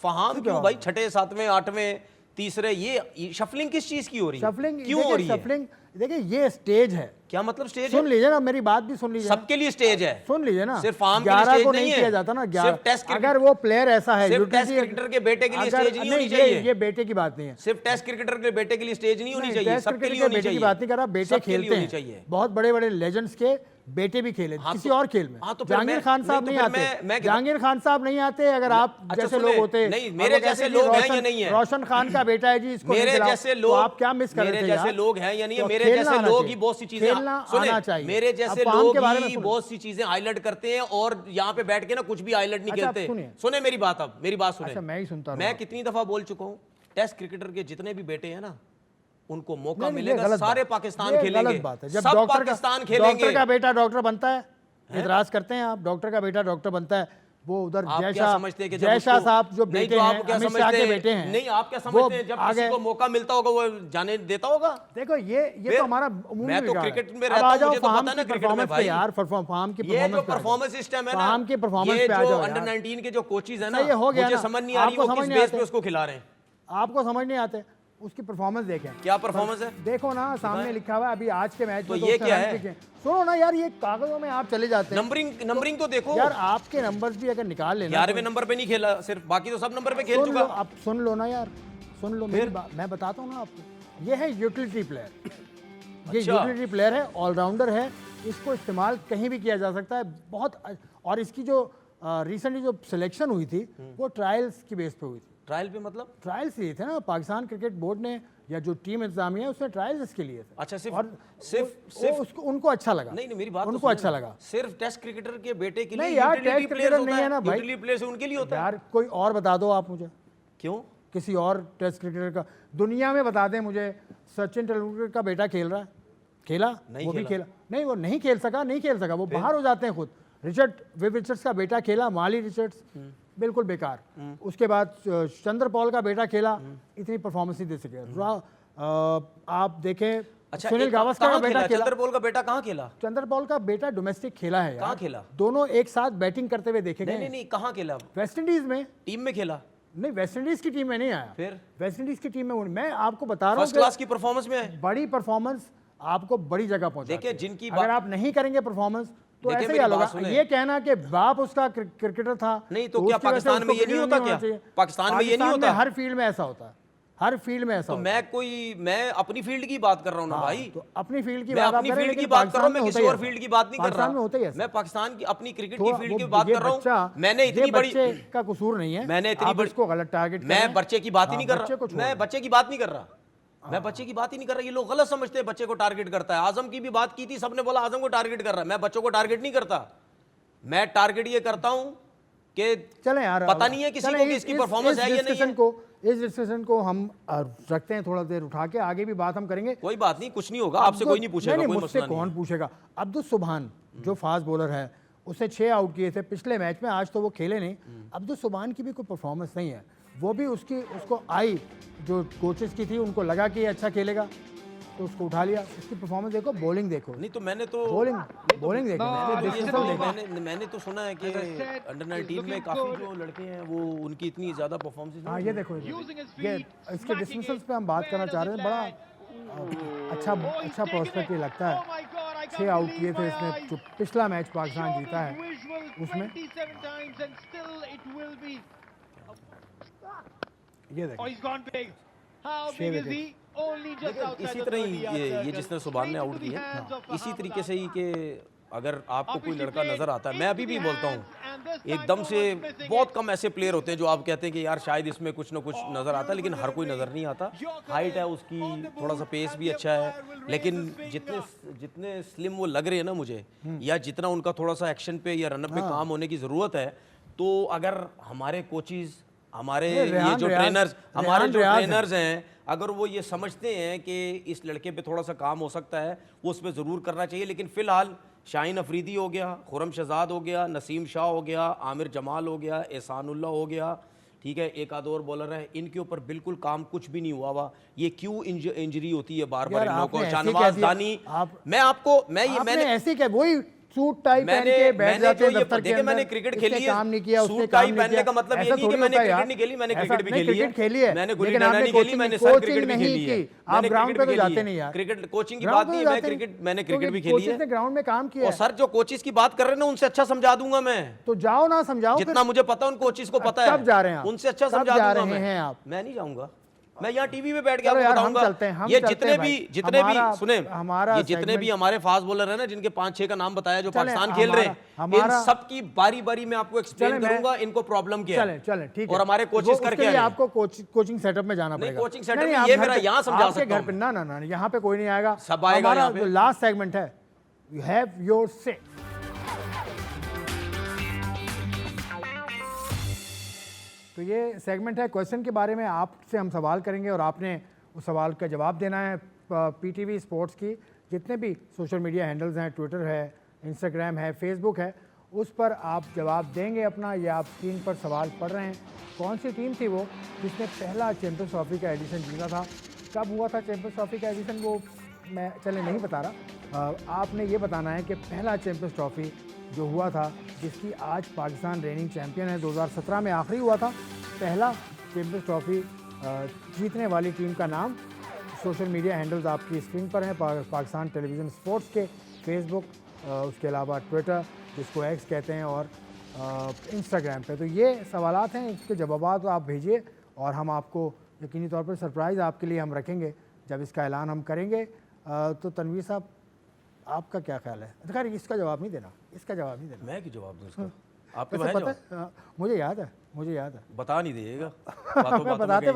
फहाम क्यों भाई 6ठे 7वें 8वें 3रे, ये शफलिंग किस चीज की हो रही है, शफलिंग क्यों हो रही है? शफलिंग देखिए, ये स्टेज है। क्या मतलब स्टेज? सुन लीजिए ना, मेरी बात भी सुन लीजिए। सबके लिए स्टेज है, सुन लीजिए ना। सिर्फ फार्म 11 को नहीं किया जाता ना, 11 अगर वो प्लेयर ऐसा है, सिर्फ टेस्ट क्रिकेटर के बेटे के लिए स्टेज नहीं होनी चाहिए। ये बेटे की बात नहीं है, सिर्फ टेस्ट क्रिकेटर के बेटे के लिए स्टेज नहीं होनी चाहिए, सबके लिए होनी चाहिए। की बात नहीं कर रहा, बेटे खेलते हैं, बहुत बड़े बड़े लेजेंड्स के बेटे भी खेले किसी और खेल में। जहांगीर खान साहब नहीं आते, जहांगीर खान साहब नहीं आते अगर आप जैसे लोग होते। नहीं, मेरे जैसे लोग हैं या नहीं है? रोशन खान का बेटा है जी, इसको मेरे जैसे लोग, आप क्या मिस कर रहे थे? मेरे जैसे लोग हैं या नहीं है? मेरे जैसे लोग ही बहुत सी चीजें आना चाहिए। मेरे जैसे लोग ही बहुत सी चीजें हाईलाइट करते हैं और यहाँ पे बैठ के ना कुछ भी हाईलाइट नहीं करते। सुने मेरी बात, अब मेरी बात सुने। मैं ही सुनता हूं। मैं कितनी दफा बोल चुका हूँ, टेस्ट क्रिकेटर के जितने भी बेटे हैं ना, उनको मौका मिलेगा, सारे पाकिस्तान खेलेंगे, सब पाकिस्तान खेलेंगे। डॉक्टर का बेटा डॉक्टर बनता है, इतराज करते हैं आप, डॉक्टर का बेटा डॉक्टर बनता है, वो उधर जयशाह साहब जो बेटे हैं, अमित शाह के बेटे हैं। नहीं, आप क्या समझते हैं जब किसी को मौका मिलता होगा वो जाने देता होगा? देखो ये तो हमारा, मैं तो क्रिकेट में रहता हूं, मुझे तो पता ना क्रिकेट में भाई यार, फार्म की ये जो परफॉर्मेंस सिस्टम है ना, फार्म की परफॉर्मेंस पे आ जो जाओ। अंडर 19 के जो कोचेस हैं ना, मुझे समझ नहीं आ रही वो किस बेस पे उसको खिला रहे हैं। आपको समझ नहीं आते, उसकी परफॉर्मेंस देखें। क्या परफॉर्मेंस है? देखो ना, सामने लिखा हुआ है अभी आज के मैच में। तो ये क्या है? सुनो ना यार, ये कागजों में आप चले जाते हैं। नंबरिंग तो देखो यार, आपके नंबर्स भी अगर निकाल लेना। 11वें नंबर पे नहीं खेला सिर्फ, बाकी तो सब नंबर पे खेल चुका। आप सुन लो ना यार, सुन लो मेरी बात, मैं बताता हूँ ना आपको। ये है यूटिलिटी प्लेयर, ये यूटिलिटी प्लेयर है, ऑलराउंडर है, इसको इस्तेमाल कहीं भी किया जा सकता है बहुत। और इसकी जो रिसेंटली जो सिलेक्शन हुई थी वो ट्रायल्स की बेस पे हुई थी। ट्रायल पे मतलब? ट्रायल्स लिए थे ना, पाकिस्तान क्रिकेट बोर्ड ने या जो टीम इंतजामिया है उसने ट्रायल्स इसके लिए थे। अच्छा, सिर्फ उनको अच्छा लगा। नहीं, मेरी बात उनको अच्छा लगा। सिर्फ टेस्ट क्रिकेटर के बेटे के लिए नहीं यार, टेस्ट क्रिकेटर नहीं है ना भाई, यूटिलिटी प्लेयर्स उनके लिए होता है यार। कोई और बता दो आप मुझे। क्यों? किसी और टेस्ट क्रिकेटर का दुनिया में बता दें मुझे। सचिन तेंदुलकर का बेटा खेल रहा है, खेला वो भी खेला नहीं, वो नहीं खेल सका, वो बाहर हो जाते हैं खुद। विव रिचर्ड्स का बेटा खेला, माली रिचर्ड्स, बिल्कुल बेकार। उसके बाद चंद्र पॉल का बेटा खेला, इतनी परफॉर्मेंस नहीं दे सके। आप देखें, अच्छा, सुनील गावस्कर का बेटा खेला। चंद्र पॉल का बेटा कहाँ खेला? चंद्र पॉल का बेटा डोमेस्टिक खेला है। कहाँ खेला? दोनों एक साथ बैटिंग करते हुए देखे गए। नहीं, कहाँ खेला? वेस्ट इंडीज में। टीम में खेला? नहीं, वेस्ट इंडीज की टीम में नहीं आया। फिर वेस्ट इंडीज की टीम में मैं आपको बता रहा हूँ, फर्स्ट क्लास की परफॉर्मेंस में है। बड़ी परफॉर्मेंस आपको बड़ी जगह पहुंचाती है। देखिए, जिनकी अगर आप नहीं करेंगे परफॉर्मेंस तो ऐसे ही होगा। ये कहना कि बाप उसका क्रिकेटर था, नहीं तो क्या पाकिस्तान में ये नहीं होता? क्या पाकिस्तान में ये नहीं होता? हर फील्ड में ऐसा होता है, हर फील्ड में ऐसा। तो मैं अपनी फील्ड की बात कर रहा हूँ ना भाई। तो अपनी फील्ड की बात कर रहा हूँ, मैं किसी और फील्ड की बात नहीं कर रहा। मैं पाकिस्तान की अपनी क्रिकेट की फील्ड की बात कर रहा हूँ। मैंने इतनी बड़ी, का कसूर नहीं है, मैंने इतनी बड़ी को गलत टारगेट, मैं बच्चे की बात ही नहीं कर रहा, मैं बच्चे की बात नहीं कर रहा, मैं बच्चे की बात ही नहीं कर रहा। ये लोग गलत समझते हैं बच्चे को टारगेट करता है। आजम की भी बात की थी, सबने बोला आजम को टारगेट कर रहा है। मैं बच्चों को टारगेट नहीं करता, मैं टारगेट ये करता हूं कि चले यार, पता नहीं है किसी को कि इसकी परफॉर्मेंस है या नहीं है। इस डिस्कशन को हम रखते हैं थोड़ा देर उठा के, आगे भी बात हम करेंगे। कोई बात नहीं, कुछ नहीं होगा, आपसे कोई नहीं पूछेगा, कोई मुझसे मसला नहीं कौन है। पूछेगा। अब्दुल सुबहान जो फास्ट बॉलर है, उसे 6 आउट किए थे पिछले मैच में, आज तो वो खेले नहीं। अब्दुल सुबहान की भी कोई परफॉर्मेंस नहीं है, वो भी उसको आई जो कोचेस की थी, उनको लगा कि ये अच्छा खेलेगा तो उसको उठा लिया। उसकी परफॉर्मेंस देखो, बॉलिंग देखो, नहीं तो मैंने तो बॉलिंग देखो, मैंने तो सुना है कि अंडर 19 में काफी जो लड़के हैं वो उनकी इतनी ज्यादा परफॉर्मेंस हाँ ये देखो, ये इसके डिसमिसल्स पे हम बात करना चाह रहे हैं। बड़ा अच्छा प्रोस्पेक्ट ये लगता है। 6 आउट किए थे इसने, जो पिछला मैच पाकिस्तान जीता है उसमें। ये देखो, इसी तरह ही ये जिसने सुबहान ने आउट की है, इसी तरीके से ही कि अगर आपको कोई लड़का नजर आता है, मैं अभी भी बोलता हूँ एकदम से बहुत कम ऐसे प्लेयर होते हैं जो आप कहते हैं कि यार शायद इसमें कुछ ना कुछ नजर आता है, लेकिन हर कोई नजर नहीं आता। हाइट है उसकी, थोड़ा सा पेस भी अच्छा है, लेकिन जितने स्लिम वो लग रहे हैं ना मुझे, या जितना उनका थोड़ा सा एक्शन पे या रनअप पे काम होने की जरूरत है, तो अगर हमारे कोचिज, हमारे ये जो ट्रेनर्स हैं, अगर वो ये समझते हैं कि इस लड़के पे थोड़ा सा काम हो सकता है, वो उस पर ज़रूर करना चाहिए। लेकिन फ़िलहाल शाहीन अफरीदी हो गया, खुरम शहजाद हो गया, नसीम शाह हो गया, आमिर जमाल हो गया, एहसानुल्ला हो गया, ठीक है, एक आध और बॉलर है, इनके ऊपर बिल्कुल काम कुछ भी नहीं हुआ हुआ। ये क्यों इंजरी होती है बार बार इन लोगों को? शाहनवाज दानी, मैंने ऐसे क्या, वही सूट टाई पहन के बैठ जाते हैं दफ्तर के अंदर। मैंने क्रिकेट खेली है, काम नहीं किया, सूट टाई पहनने का मतलब ये नहीं कि मैंने क्रिकेट नहीं खेली, मैंने क्रिकेट भी खेली है, मैंने गुल्ली डंडा नहीं खेली, मैंने सब क्रिकेट भी खेली है। आप ग्राउंड पे तो जाते नहीं यार, क्रिकेट कोचिंग की बात नहीं, मैंने क्रिकेट भी खेली है, ग्राउंड में काम किया। और सर जो कोचिज की बात कर रहे हैं ना, उनसे अच्छा समझा दूंगा मैं। तो जाओ ना, समझाओ, जितना मुझे पता उन कोचिज को पता है, कब जा रहे हैं, उनसे अच्छा समझा दूंगा मैं नहीं जाऊंगा। मैं यहाँ टीवी पे बैठ के आपको बताऊंगा। ये जितने भी सुने, ये जितने भी हमारे फास्ट बॉलर हैं ना, जिनके 5-6 का नाम बताया जो पाकिस्तान खेल रहे हैं, इन सब की बारी बारी में आपको एक्सप्लेन करूंगा इनको प्रॉब्लम क्या है। चले ठीक है, और हमारे कोचेस करके आपको कोचिंग सेटअप में जाना पड़ेगा। कोचिंग सेटअप में ये मेरा यहाँ समझा सकता हूं। ना यहाँ पे कोई नहीं आएगा, सब आएगा। यहाँ पे लास्ट सेगमेंट है, यू हैव योर से। तो ये सेगमेंट है क्वेश्चन के बारे में, आपसे हम सवाल करेंगे और आपने उस सवाल का जवाब देना है। पीटीवी स्पोर्ट्स की जितने भी सोशल मीडिया हैंडल्स हैं, ट्विटर है, इंस्टाग्राम है, फेसबुक है, उस पर आप जवाब देंगे अपना। ये आप स्क्रीन पर सवाल पढ़ रहे हैं। कौन सी टीम थी वो जिसने पहला चैम्पियंस ट्रॉफी का एडिशन जीता था? कब हुआ था चैम्पियंस ट्रॉफी का एडिशन, वो मैं नहीं बता रहा। आपने ये बताना है कि पहला चैम्पियंस ट्रॉफी जो हुआ था, जिसकी आज पाकिस्तान रेनिंग चैम्पियन है, 2017 में आखिरी हुआ था पहला चैम्पियंस ट्रॉफी जीतने वाली टीम का नाम। सोशल मीडिया हैंडल्स आपकी स्क्रीन पर हैं, पाकिस्तान टेलीविज़न स्पोर्ट्स के, फेसबुक, उसके अलावा ट्विटर जिसको एक्स कहते हैं, और इंस्टाग्राम पे। तो ये सवालात हैं, इसके जवाब आप भेजिए और हम आपको यकीनी तौर पर सरप्राइज़ आपके लिए हम रखेंगे जब इसका ऐलान हम करेंगे। तो तनवीर साहब, आपका क्या ख्याल है? खैर इसका जवाब नहीं देना, इसका जवाब नहीं देना। मैं क्यों जवाब दूं इसका? आपके वैसे भाई पता है, मुझे याद है बता नहीं दिएगा। मैं बताते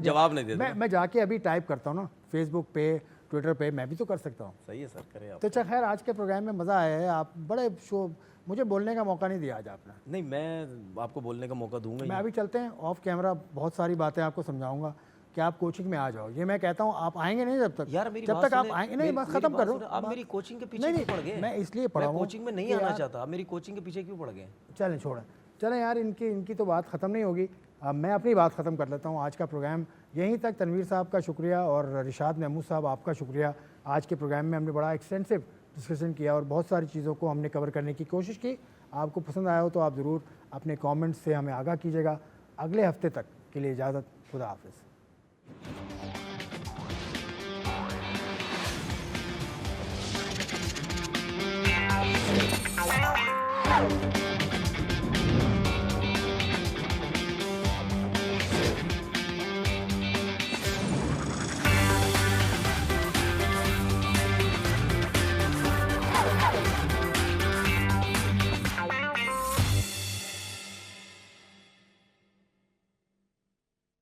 जवाब नहीं देगा। मैं जाके अभी टाइप करता हूँ ना, फेसबुक पे, ट्विटर पे, मैं भी तो कर सकता हूँ। सही है सर, करें आप। तो अच्छा, खैर आज के प्रोग्राम में मज़ा आया है। आप बड़े मुझे बोलने का मौका नहीं दिया आज आपने। नहीं, मैं आपको बोलने का मौका दूंगा। मैं अभी चलते हैं ऑफ कैमरा, बहुत सारी बातें आपको समझाऊंगा कि आप कोचिंग में आ जाओ। ये मैं कहता हूँ, आप आएंगे नहीं जब तक, यार मेरी जब तक आप आएंगे नहीं, बस खत्म कर दो। आप मेरी कोचिंग के पीछे क्यों पड़ गए? मैं इसलिए पड़ा हूँ, कोचिंग में नहीं आना चाहता, आप मेरी कोचिंग के पीछे क्यों पड़ गए? चलें चलें यार, इनकी तो बात ख़त्म नहीं होगी। मैं अपनी बात ख़त्म कर लेता हूँ। आज का प्रोग्राम यहीं तक। तनवीर साहब का शुक्रिया और रिशाद महमूद साहब आपका शुक्रिया। आज के प्रोग्राम में हमने बड़ा एक्सटेंसिव डिस्कशन किया और बहुत सारी चीज़ों को हमने कवर करने की कोशिश की। आपको पसंद आया हो तो आप ज़रूर अपने कमेंट्स से हमें आगाह कीजिएगा। अगले हफ्ते तक के लिए इजाज़त, खुदा हाफिज़।